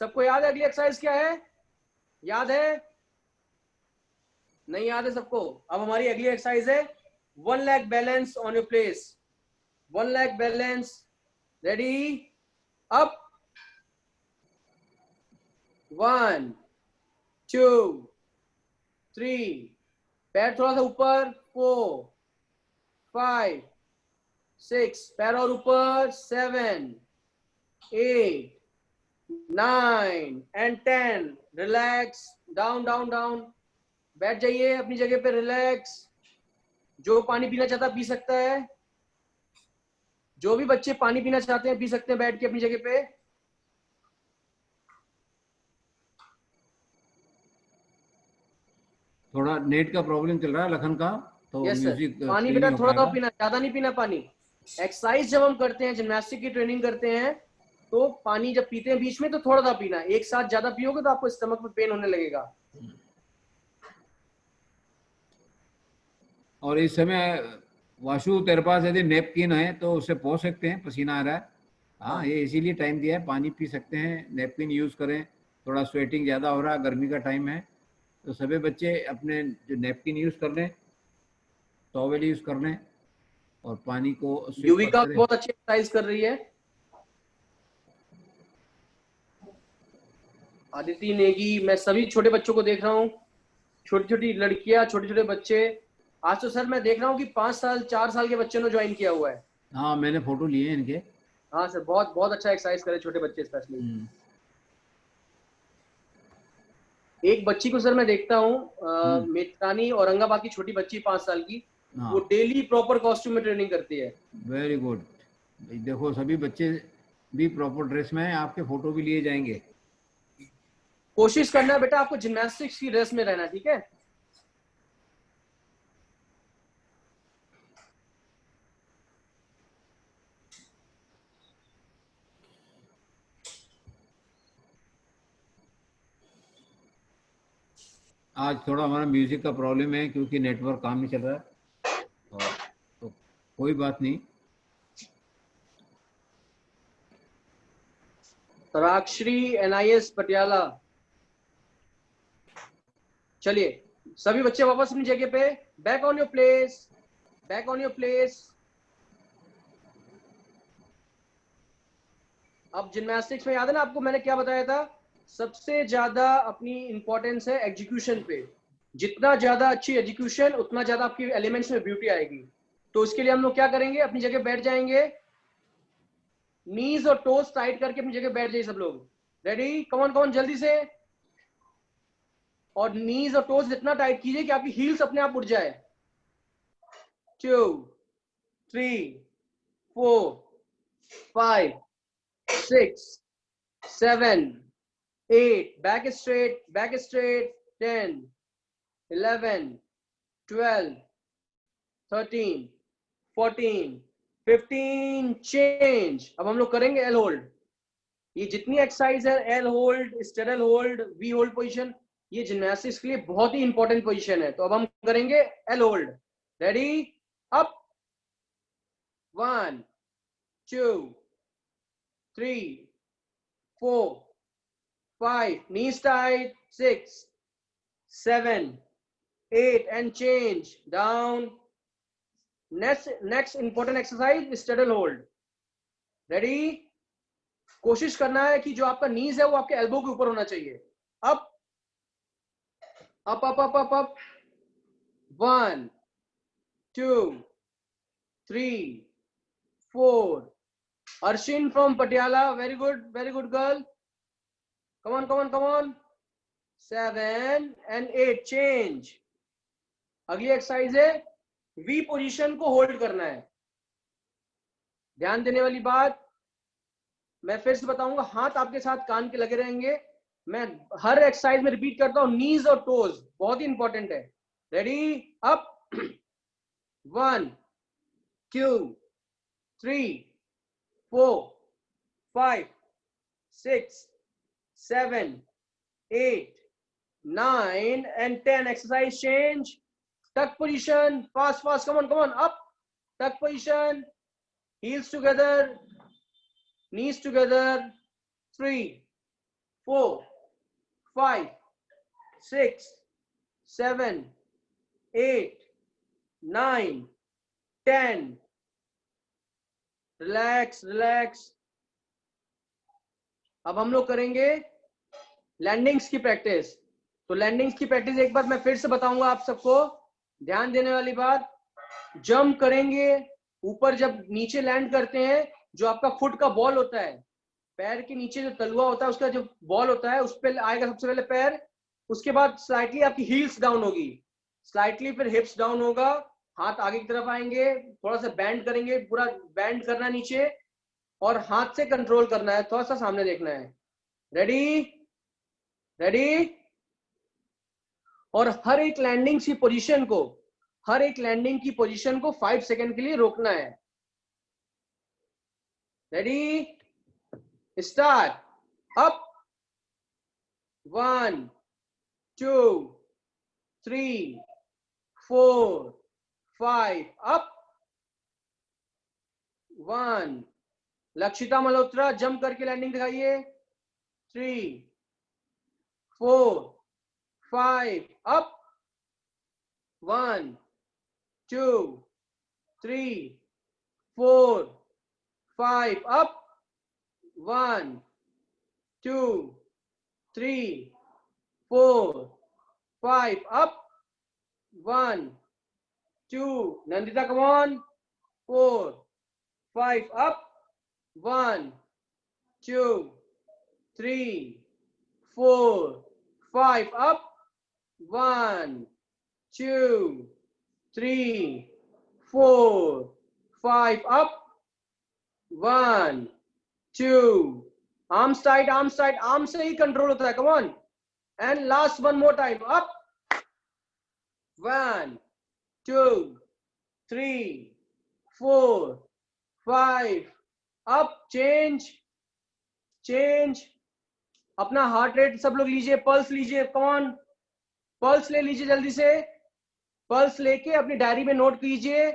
सबको याद है अगली एक्सरसाइज क्या है? याद है? नहीं याद है सबको? अब हमारी अगली एक्सरसाइज है 1 leg balance on your place. 1 leg balance, ready, up, 1 2 3, पैर थोड़ा सा ऊपर, 4 5 6, पैर और ऊपर, 7 8 9 एंड 10, रिलैक्स, डाउन, बैठ जाइए अपनी जगह पे, रिलैक्स। जो पानी पीना चाहता पी सकता है, जो भी बच्चे पानी पीना चाहते हैं पी सकते हैं बैठ के अपनी जगह पे। थोड़ा नेट का प्रॉब्लम चल रहा है लखन का, तो यस म्यूजिक सर, पानी बेटा थोड़ा थोड़ा पीना, ज्यादा नहीं पीना पानी। एक्सरसाइज जब हम करते हैं, जिम्नास्टिक की ट्रेनिंग करते हैं, तो पानी जब पीते हैं बीच में तो थोड़ा सा पीना, एक साथ ज्यादा पियोगे तो आपको स्टमक में पेन होने लगेगा। और इस समय वाशु तेरे पास यदि नेपकिन है तो उससे पोंछ सकते हैं, पसीना आ रहा है। हाँ, हाँ। ये इसीलिए टाइम दिया है, पानी पी सकते हैं, नेपकिन यूज करें। थोड़ा स्वेटिंग ज्यादा हो रहा है, गर्मी का टाइम है, तो सभी बच्चे अपने जो नेपकिन यूज कर लें, टॉवेल यूज कर लें और पानी को स्विप युविका करते भी रहें। बहुत अच्छी एक्सरसाइज कर रही है। आदिति नेगी, मैं सभी छोटे बच्चों को देख रहा हूँ, छोटी छोटी लड़कियां, छोटे छोटे बच्चे। आज तो सर मैं देख रहा हूँ कि 5 साल 4 साल के बच्चे ने ज्वाइन किया हुआ है। हाँ, मैंने फोटो लिए हैं इनके। हाँ सर, बहुत बहुत अच्छा एक्सरसाइज करे छोटे बच्चे स्पेशली। हम्म, एक बच्ची को सर मैं देखता हूँ, मेत्रानी औरंगाबाद की छोटी बच्ची 5 साल की, वो हाँ, डेली प्रॉपर कॉस्ट्यूम में ट्रेनिंग करती है। Very good. देखो सभी बच्चे भी प्रॉपर ड्रेस में हैं, आपके फोटो भी लिए जाएंगे। कोशिश करना है बेटा आपको जिम्नास्टिक्स की ड्रेस में रहना, ठीक है। आज थोड़ा हमारा म्यूजिक का प्रॉब्लम है क्योंकि नेटवर्क काम नहीं चल रहा है, और तो कोई बात नहीं। तराक्षरी NIS पटियाला। चलिए सभी बच्चे वापस अपनी जगह पे, back on your place, back on your place. अब जिम्नास्टिक्स में याद है ना आपको मैंने क्या बताया था, सबसे ज्यादा अपनी इंपॉर्टेंस है एग्जीक्यूशन पे। जितना ज्यादा अच्छी एग्जीक्यूशन उतना ज्यादा आपकी एलिमेंट्स में ब्यूटी आएगी। तो उसके लिए हम लोग क्या करेंगे, अपनी जगह बैठ जाएंगे, नीज और टोस टाइट करके अपनी जगह बैठ जाइए सब लोग। रेडी, कम ऑन जल्दी से। और नीज और टोस इतना टाइट कीजिए कि आपकी हील्स अपने आप उठ जाए। 2 3 4 5 6 7 8, back straight, 10 11 12 13 14 15, चेंज। अब हम लोग करेंगे एल होल्ड। ये जितनी एक्सरसाइज है, L hold, straddle hold, V hold position, ये जिम्नास्टिक्स के लिए बहुत ही इंपॉर्टेंट पोजीशन है। तो अब हम करेंगे L hold. Ready, up, 1 2 3 4 5, knees tight, 6 7 8, and change down. Next important exercise, straddle hold. Ready, कोशिश करना है कि जो आपका नीज है वो आपके एल्बो के ऊपर होना चाहिए। Up up up up up up, 1 2 3 4, Arshin from Patiala, very good girl, come on, 7 and 8, change। अगली एक्सरसाइज है वी पोजीशन को होल्ड करना है। ध्यान देने वाली बात, मैं फिर से बताऊंगा, हाथ आपके साथ कान के लगे रहेंगे। मैं हर एक्सरसाइज में रिपीट करता हूं, नीज और टोज बहुत ही इंपॉर्टेंट है। Ready, up, 1 2 3 4 5 6 7 8 9 and 10, exercise change, tuck position, fast, come on, up, tuck position, heels together, knees together, 3 4 5 6 7 8 9 10, relax। अब हम लोग करेंगे लैंडिंग्स की प्रैक्टिस। तो लैंडिंग्स की प्रैक्टिस एक बार मैं फिर से बताऊंगा आप सबको। ध्यान देने वाली बात, जंप करेंगे, ऊपर जब नीचे लैंड करते हैं, जो आपका फुट का बॉल होता है, पैर के नीचे जो तलुआ होता है उसका जो बॉल होता है, उस पर आएगा सबसे पहले पैर, उसके बाद स्लाइटली आपकी हील्स डाउन होगी, स्लाइटली फिर हिप्स डाउन होगा, हाथ आगे की तरफ आएंगे, थोड़ा सा बैंड करेंगे, पूरा बैंड करना नीचे, और हाथ से कंट्रोल करना है, थोड़ा सा सामने देखना है। रेडी, और हर एक लैंडिंग की पोजीशन को 5 सेकंड के लिए रोकना है। Ready, start, up, 1 2 3 4 5, up, 1. Lakshita Malhotra jump करके लैंडिंग दिखाइए. 3, 4, 5 up. 1, 2, 3, 4, 5 up. 1, 2, 3, 4, 5 up. 1, 2. Nandita, come on. 4, 5 up. 1, 2, 3, 4, 5 up. 1, 2, 3, 4, 5 up. 1, 2. Arms tight, arms tight. Arms से ही control होता है. Come on. And last one more time. Up. 1, 2, 3, 4, 5. Up. Change. Change. अपना heart rate सब लोग लीजिए. Pulse लीजिए. Come on. पल्स ले लीजिए जल्दी से. पल्स लेके अपनी डायरी में नोट कीजिए.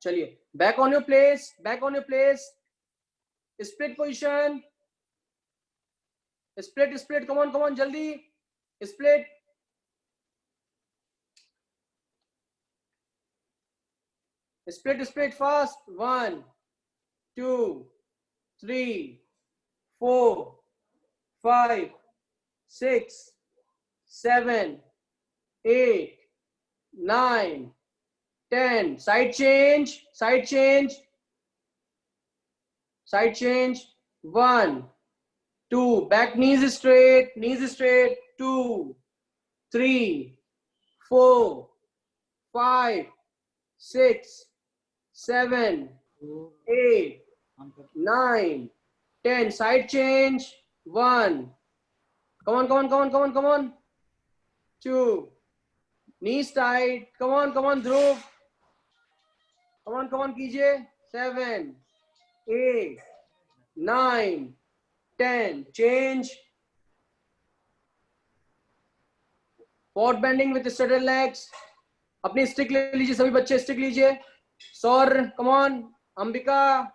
चलिए, back on your place. Back on your place. Split position. Split split. Come on जल्दी. Split. Split fast. 1, 2, 3, 4, 5, 6, 7, 8, 9, 10. Side change. Side change. Side change. 1, 2. Back knees straight. Knees straight. 2, 3, 4, 5, 6, 7, 8, 9, 10. Side change. 1. Come on. 2. Knees tight. Come on, Dhruv. Come on, कीजिए. 7, 8, 9, 10. Change. Forward bending with studded legs. अपनी stick ले लीजिए. सभी बच्चे stick लीजिए. सौर, come on. Ambika,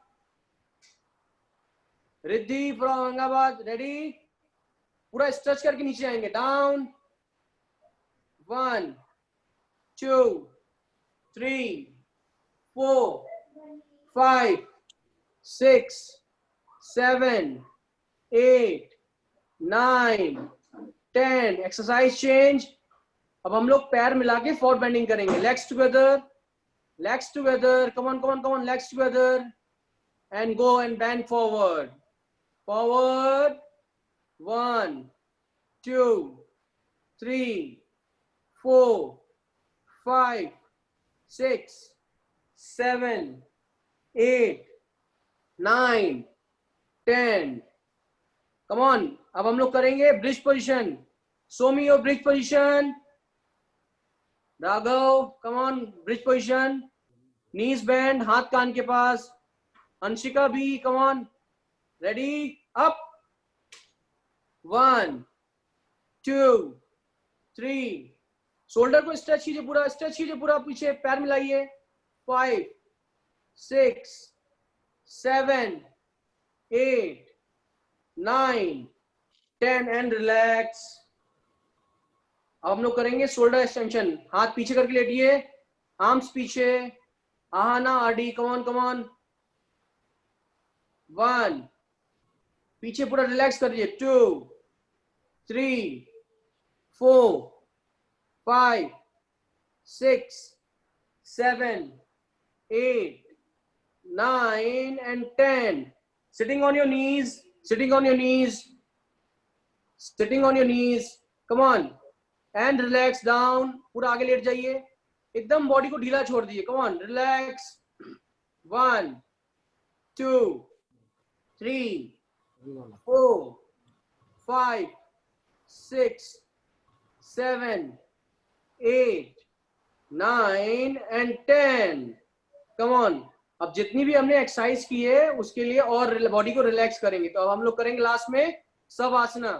Riddhi from Aurangabad. Ready. पूरा stretch करके नीचे आएंगे. डाउन. 1, 2, 3, 4, 5, 6, 7, 8, 9, 10. Exercise change. अब हम लोग पैर मिला के फॉरवर्ड बेंडिंग करेंगे. Legs together. Come on. Legs together and go and bend forward. 1, 2, 3, 4, 5, 6, 7, 8, 9, 10. Come on. अब हम लोग करेंगे bridge position. Show me your bridge position. Raghav, come on, bridge position. Knees bend, हाथ कान के पास. अंशिका भी, come on. Ready? Up. 1, 2, 3. Shoulder को stretch कीजिए पूरा पीछे. पैर मिलाइए. 5, 6, 7, 8, 9, 10 एंड रिलैक्स. अब हम लोग करेंगे शोल्डर एक्सटेंशन. हाथ पीछे करके लेटिए. आर्म्स पीछे. आहना आरडी. Come on. 1. पीछे पूरा रिलैक्स करिए. 2, 3, 4, 5, 6, 7, 8, 9 and 10. Sitting on your knees. Come on. And relax down. पूरा आगे लेट जाइए. एकदम बॉडी को ढीला छोड़ दीजिए. Come on. Relax. 1, 2, 3, 4, 5, 6, 7, 8, 9 and 10. Come on. अब जितनी भी हमने एक्सरसाइज की है उसके लिए और बॉडी को रिलैक्स करेंगे. तो अब हम लोग करेंगे लास्ट में सब आसना.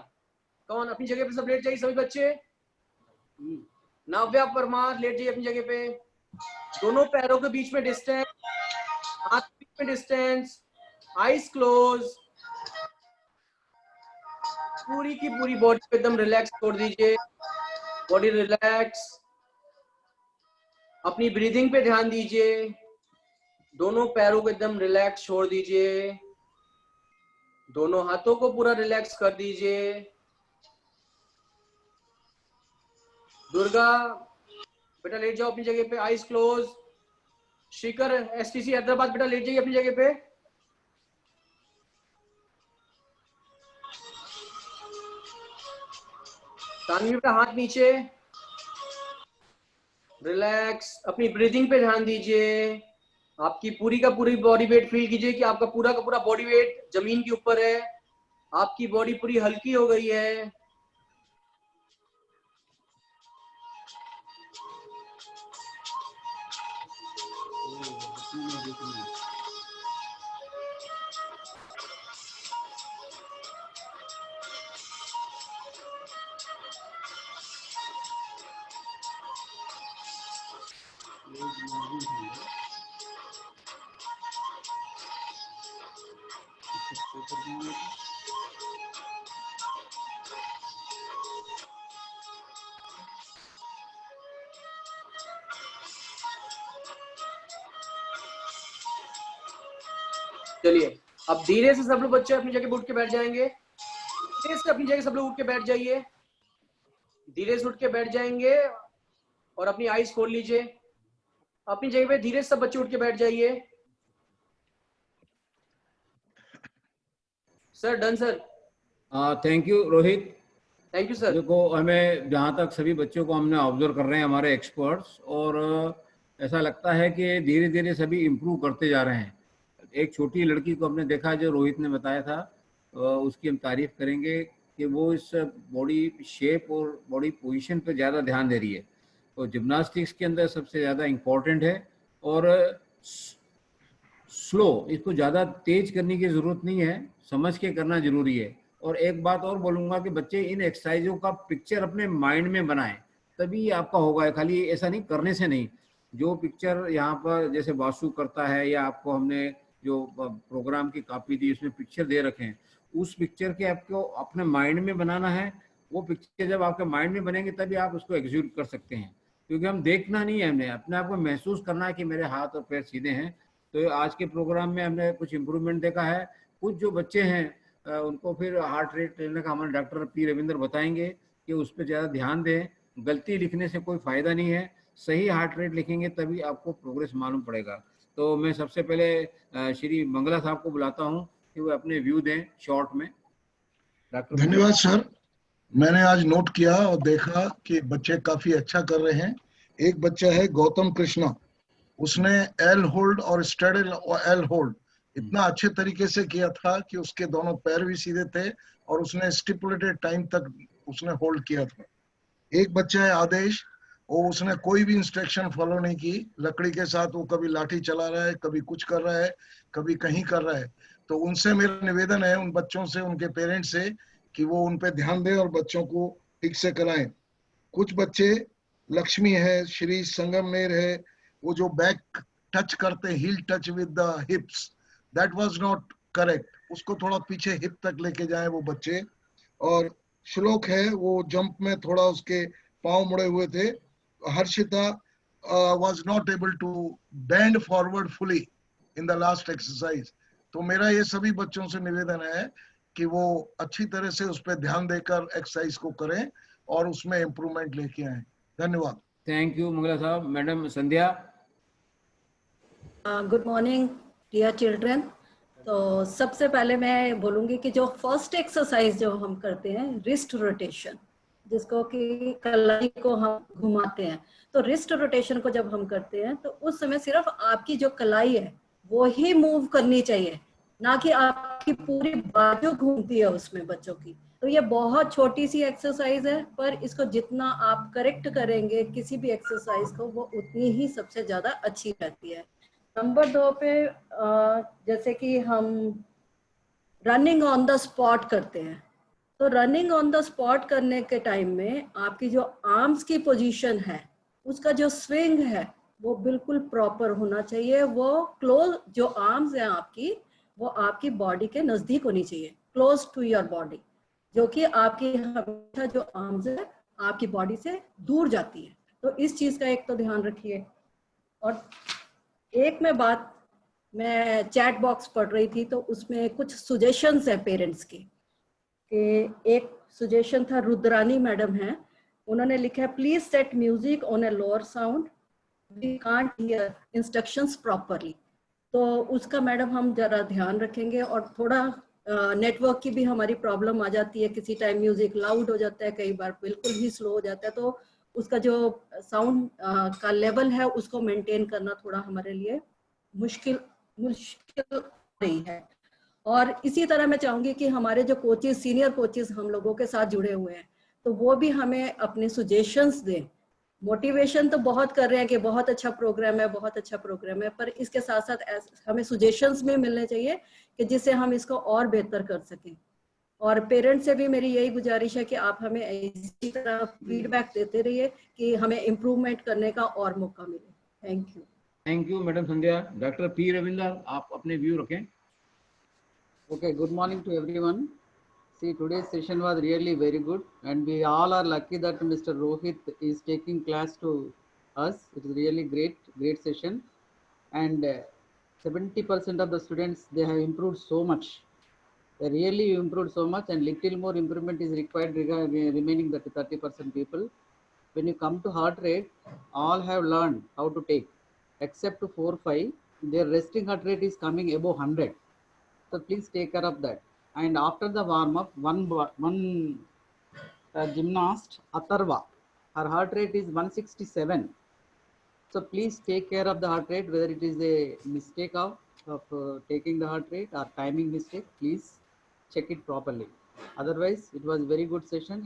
कौन अपनी जगह पे सब लेट जाइए सभी बच्चे. नव्या परमार लेट जाइए अपनी जगह पे. दोनों पैरों के बीच में डिस्टेंस, हाथ के बीच में डिस्टेंस, आईज क्लोज. पूरी की पूरी बॉडी को एकदम रिलैक्स छोड़ दीजिए. Body relax. अपनी ब्रीदिंग पे ध्यान दीजिए. दोनों पैरों को एकदम रिलैक्स छोड़ दीजिए. दोनों हाथों को पूरा रिलैक्स कर दीजिए. दुर्गा बेटा लेट जाओ अपनी जगह पे. Eyes close. Shikhar STC Hyderabad बेटा लेट जाइए अपनी जगह पे. तानवी बेटा हाथ नीचे. रिलैक्स. अपनी ब्रीदिंग पे ध्यान दीजिए. आपकी पूरी का पूरी बॉडी वेट फील कीजिए कि आपका पूरा का पूरा बॉडी वेट जमीन के ऊपर है. आपकी बॉडी पूरी हल्की हो गई है. चलिए अब धीरे से सब लोग बच्चे अपनी जगह पे उठ के बैठ जाएंगे. धीरे से अपनी जगह सब लोग उठ के बैठ जाइए. धीरे से उठ के बैठ जाएंगे और अपनी आईज खोल लीजिए. अपनी जगह पे धीरे से सब बच्चे उठ के बैठ जाइए. Sir done sir. Thank you Rohit. Thank you sir. देखो हमें जहाँ तक सभी बच्चों को हमने ऑब्जर्व कर रहे हैं हमारे एक्सपर्ट्स, और ऐसा लगता है कि धीरे धीरे सभी इम्प्रूव करते जा रहे हैं. एक छोटी लड़की को हमने देखा जो रोहित ने बताया था, उसकी हम तारीफ करेंगे कि वो इस बॉडी शेप और बॉडी पोजीशन पे ज़्यादा ध्यान दे रही है. तो जिम्नास्टिक्स के अंदर सबसे ज़्यादा इम्पोर्टेंट है. और स्लो, इसको ज़्यादा तेज करने की ज़रूरत नहीं है, समझ के करना ज़रूरी है. और एक बात और बोलूँगा कि बच्चे इन एक्सरसाइजों का पिक्चर अपने माइंड में बनाएं, तभी आपका होगा. खाली ऐसा नहीं करने से नहीं. जो पिक्चर यहाँ पर जैसे वासु करता है या आपको हमने जो प्रोग्राम की कॉपी दी उसमें पिक्चर दे रखे हैं, उस पिक्चर के आपको अपने माइंड में बनाना है. वो पिक्चर जब आपके माइंड में बनेंगे तभी आप उसको एग्जीक्यूट कर सकते हैं. क्योंकि हम देखना नहीं है, हमने अपने आप को महसूस करना है कि मेरे हाथ और पैर सीधे हैं. तो आज के प्रोग्राम में हमने कुछ इम्प्रूवमेंट देखा है. कुछ जो बच्चे हैं उनको फिर हार्ट रेट लेने का हमारे डॉक्टर पी रविंदर बताएंगे कि उस पर ज़्यादा ध्यान दें. गलती लिखने से कोई फ़ायदा नहीं है. सही हार्ट रेट लिखेंगे तभी आपको प्रोग्रेस मालूम पड़ेगा. तो मैं सबसे पहले श्री मंगला साहब को बुलाता हूं कि वो अपने व्यू दें शॉर्ट में. डॉक्टर धन्यवाद सर. मैंने आज नोट किया और देखा कि बच्चे काफी अच्छा कर रहे हैं. एक बच्चा है गौतम कृष्णा, उसने एल होल्ड और स्ट्रेडल और एल होल्ड इतना अच्छे तरीके से किया था कि उसके दोनों पैर भी सीधे थे और उसने स्टिपुलेटेड टाइम तक उसने होल्ड किया था. एक बच्चा है आदेश, वो उसने कोई भी इंस्ट्रक्शन फॉलो नहीं की. लकड़ी के साथ वो कभी लाठी चला रहा है, कभी कुछ कर रहा है, कभी कहीं कर रहा है. तो उनसे मेरा निवेदन है, उन बच्चों से, उनके पेरेंट्स से, कि वो उन पे ध्यान दें और बच्चों को ठीक से कराएं. कुछ बच्चे, लक्ष्मी है, श्री संगमनेर है, वो जो बैक टच करते हैं, heel touch with the hips, that was not correct. उसको थोड़ा पीछे हिप तक लेके जाएं वो बच्चे. और श्लोक है, वो जंप में थोड़ा उसके पांव मुड़े हुए थे. Harshita was not able to bend forward fully in the last exercise. तो मेरा ये सभी बच्चों से निवेदन है कि वो अच्छी तरह से उस पर ध्यान देकर एक्सरसाइज को करें और उसमें इम्प्रूवमेंट लेके आए. धन्यवाद. थैंक यू मंगला साहब. Madam Sandhya. Good morning dear children. तो सबसे पहले मैं बोलूँगी कि जो फर्स्ट एक्सरसाइज जो हम करते हैं, रिस्ट रोटेशन, जिसको कि कलाई को हम घुमाते हैं. तो रिस्ट रोटेशन को जब हम करते हैं तो उस समय सिर्फ आपकी जो कलाई है वो ही मूव करनी चाहिए, ना कि आपकी पूरी बाजू घूमती है उसमें बच्चों की. तो ये बहुत छोटी सी एक्सरसाइज है, पर इसको जितना आप करेक्ट करेंगे किसी भी एक्सरसाइज को, वो उतनी ही सबसे ज्यादा अच्छी रहती है। नंबर 2 पे जैसे कि हम रनिंग ऑन द स्पॉट करते हैं, तो रनिंग ऑन द स्पॉट करने के टाइम में आपकी जो आर्म्स की पोजीशन है, उसका जो स्विंग है वो बिल्कुल प्रॉपर होना चाहिए। वो क्लोज, जो आर्म्स हैं आपकी, वो आपकी बॉडी के नजदीक होनी चाहिए, क्लोज टू योर बॉडी, जो कि आपकी हमेशा जो आर्म्स है आपकी बॉडी से दूर जाती है। तो इस चीज का एक तो ध्यान रखिए। और एक मैं चैट बॉक्स पढ़ रही थी, तो उसमें कुछ सुजेशंस है पेरेंट्स की, कि एक सुजेशन था, रुद्रानी मैडम है, उन्होंने लिखा है please set music on a lower sound, we can't hear instructions properly. तो उसका मैडम हम जरा ध्यान रखेंगे। और थोड़ा नेटवर्क की भी हमारी प्रॉब्लम आ जाती है, किसी टाइम म्यूजिक लाउड हो जाता है, कई बार बिल्कुल ही स्लो हो जाता है, तो उसका जो साउंड का लेवल है उसको मेंटेन करना थोड़ा हमारे लिए मुश्किल रही है। और इसी तरह मैं चाहूंगी कि हमारे जो कोचेस, सीनियर कोचेस हम लोगों के साथ जुड़े हुए हैं, तो वो भी हमें अपने सुजेशंस दें। मोटिवेशन तो बहुत कर रहे हैं कि बहुत अच्छा प्रोग्राम है, बहुत अच्छा प्रोग्राम है, पर इसके साथ साथ हमें सुजेशंस भी मिलने चाहिए कि जिससे हम इसको और बेहतर कर सकें। और पेरेंट्स से भी मेरी यही गुजारिश है कि आप हमें इसी तरह फीडबैक देते रहिए कि हमें इम्प्रूवमेंट करने का और मौका मिले। Thank you madam Sandhya. Doctor P Ravinder, आप अपने व्यू रखें। Okay, good morning to everyone. See, today's session was really very good, and we all are lucky that Mr. Rohit is taking class to us. It is really great session, and 70% of the students, they have improved so much. They really improved so much, and little more improvement is required remaining the 30% people. When you come to heart rate, all have learned how to take, except 4-5. Their resting heart rate is coming above 100. So please take care of that. And after the warm up, one gymnast, Atharva, her heart rate is 167. So please take care of the heart rate, whether it is a mistake of taking the heart rate or timing mistake. Please check it properly. Otherwise, it was very good session.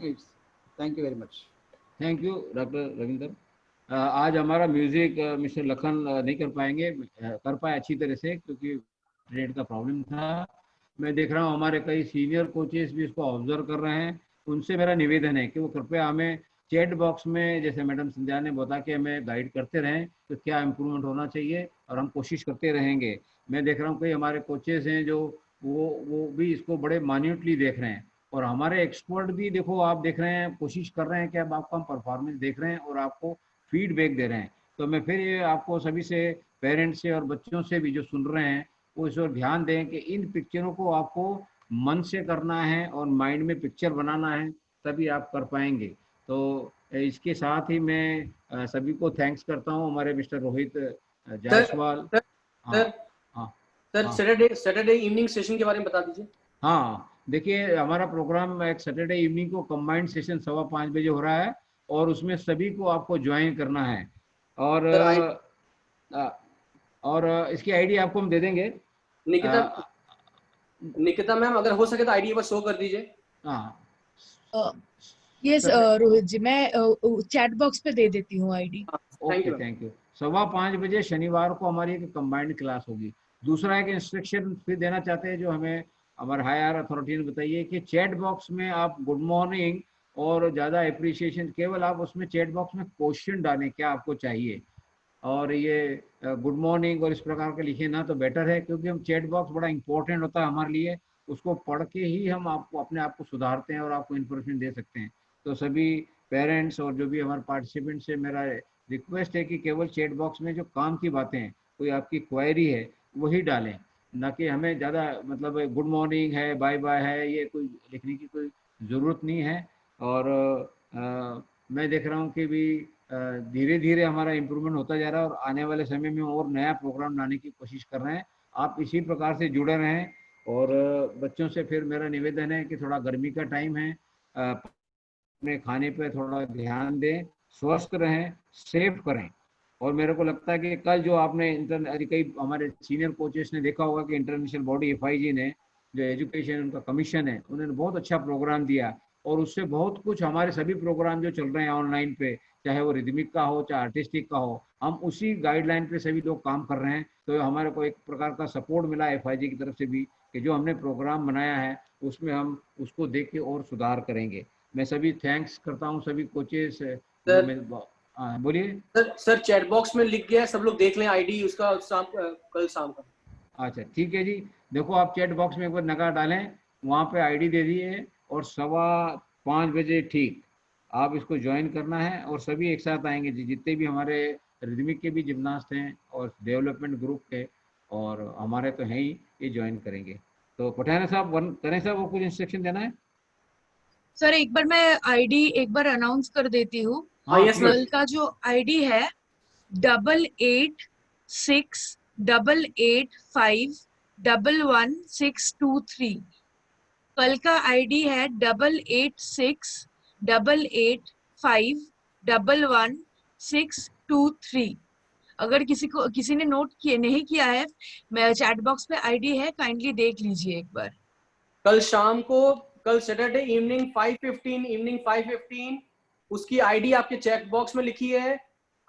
Thank you very much. Thank you doctor Ravinder. आज हमारा music mister Lakhan नहीं कर पाएंगे, कर पाए अच्छी तरह से, क्योंकि रेट का प्रॉब्लम था। मैं देख रहा हूँ हमारे कई सीनियर कोचेस भी इसको ऑब्जर्व कर रहे हैं। उनसे मेरा निवेदन है कि वो कृपया हमें चैट बॉक्स में, जैसे मैडम संध्या ने बताया, कि हमें गाइड करते रहें तो क्या इम्प्रूवमेंट होना चाहिए, और हम कोशिश करते रहेंगे। मैं देख रहा हूँ कई हमारे कोचेस हैं जो वो भी इसको बड़े मान्यूटली देख रहे हैं, और हमारे एक्सपर्ट भी देखो, आप देख रहे हैं, कोशिश कर रहे हैं कि अब आपको हम परफॉर्मेंस देख रहे हैं और आपको फीडबैक दे रहे हैं। तो मैं फिर ये आपको सभी से, पेरेंट्स से और बच्चों से भी जो सुन रहे हैं, वो इस ओर ध्यान दें कि इन पिक्चरों को आपको मन से करना है और माइंड में पिक्चर बनाना है, तभी आप कर पाएंगे। तो इसके साथ ही मैं सभी को थैंक्स करता हूँ, हमारे mister Rohit Jaiswal. Sir Saturday evening session के बारे में बता दीजिए। हाँ, देखिए हमारा प्रोग्राम एक सैटरडे इवनिंग को कंबाइंड सेशन 5:15 बजे हो रहा है, और उसमें सभी को आपको ज्वाइन करना है। और इसकी आईडी आपको हम दे देंगे। निकिता मैम, अगर हो सके तो आईडी पर शो कर दीजिए। यस रोहित जी, मैं चैट बॉक्स पे दे देती हूँ आईडी। Okay, thank you. 5:15 बजे शनिवार को हमारी एक कंबाइंड क्लास होगी। दूसरा एक इंस्ट्रक्शन फिर देना चाहते हैं, जो हमें हमारे हायर अथॉरिटी ने बताइए, कि चैट बॉक्स में आप गुड मॉर्निंग और ज़्यादा अप्रिसिएशन, केवल आप उसमें चैट बॉक्स में क्वेश्चन डालें क्या आपको चाहिए, और ये गुड मॉर्निंग और इस प्रकार के लिखे ना तो बेटर है, क्योंकि हम चैट बॉक्स बड़ा इंपॉर्टेंट होता है हमारे लिए। उसको पढ़ के ही हम आपको अपने आप को सुधारते हैं और आपको इन्फॉर्मेशन दे सकते हैं। तो सभी पेरेंट्स और जो भी हमारे पार्टिसिपेंट से मेरा रिक्वेस्ट है कि केवल चैट बॉक्स में जो काम की बातें हैं, कोई आपकी क्वेरी है, वही डालें, ना कि हमें ज़्यादा मतलब गुड मॉर्निंग है, बाय बाय है, ये कोई लिखने की कोई ज़रूरत नहीं है। और मैं देख रहा हूँ कि भी धीरे धीरे हमारा इम्प्रूवमेंट होता जा रहा है, और आने वाले समय में और नया प्रोग्राम लाने की कोशिश कर रहे हैं। आप इसी प्रकार से जुड़े रहें। और बच्चों से फिर मेरा निवेदन है कि थोड़ा गर्मी का टाइम है, अपने खाने पे थोड़ा ध्यान दें, स्वस्थ रहें, सेफ करें। और मेरे को लगता है कि कल जो आपने कई हमारे सीनियर कोचेस ने देखा होगा कि इंटरनेशनल बॉडी FIG ने जो एजुकेशन उनका कमीशन है, उन्होंने बहुत अच्छा प्रोग्राम दिया और उससे बहुत कुछ हमारे सभी प्रोग्राम जो चल रहे हैं ऑनलाइन पे, चाहे वो रिदमिक का हो चाहे आर्टिस्टिक का हो, हम उसी गाइडलाइन पे सभी लोग काम कर रहे हैं। तो हमारे को एक प्रकार का सपोर्ट मिला FIG की तरफ से भी कि जो हमने प्रोग्राम बनाया है उसमें हम उसको देख के और सुधार करेंगे। मैं सभी थैंक्स करता हूँ सभी कोचेस। बोलिए सर चैट बॉक्स में लिख गया है, सब लोग देख लें आईडी उसका कल शाम का। अच्छा ठीक है जी, देखो आप चैट बॉक्स में एक बार नगाह डालें, वहाँ पे आईडी दे दिए और 5:15 बजे ठीक आप इसको ज्वाइन करना है और सभी एक साथ आएंगे जी, जितने भी हमारे रिदमिक के भी जिम्नास्ट हैं और डेवलपमेंट ग्रुप के और हमारे तो हैं ही, ये ज्वाइन करेंगे। तो पठाना साहब करें साहब, वो कुछ इंस्ट्रक्शन देना है? सर एक बार मैं आईडी एक बार अनाउंस कर देती हूँ। हाँ, yes, ma'am. कल का जो आईडी है 886885111623। कल का आईडी है 886885111623। अगर किसी ने नोट नहीं किया है, मैं चैट बॉक्स पे आईडी है, काइंडली देख लीजिए एक बार। कल शाम को, कल सैटरडे इवनिंग 5:15 उसकी आईडी आपके चैट बॉक्स में लिखी है,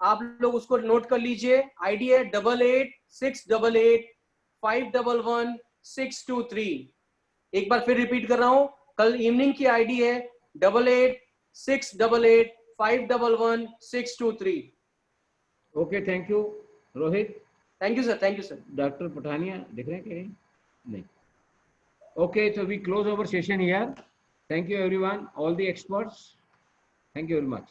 आप लोग उसको नोट कर लीजिए। आईडी है 886885111623। एक बार फिर रिपीट कर रहा हूं, कल इवनिंग की आईडी है 886885111623। Okay, thank you Rohit. Thank you sir. Doctor Pathania दिख रहे हैं कि नहीं? Okay, so we close our session here. Thank you everyone, all the experts. Thank you very much.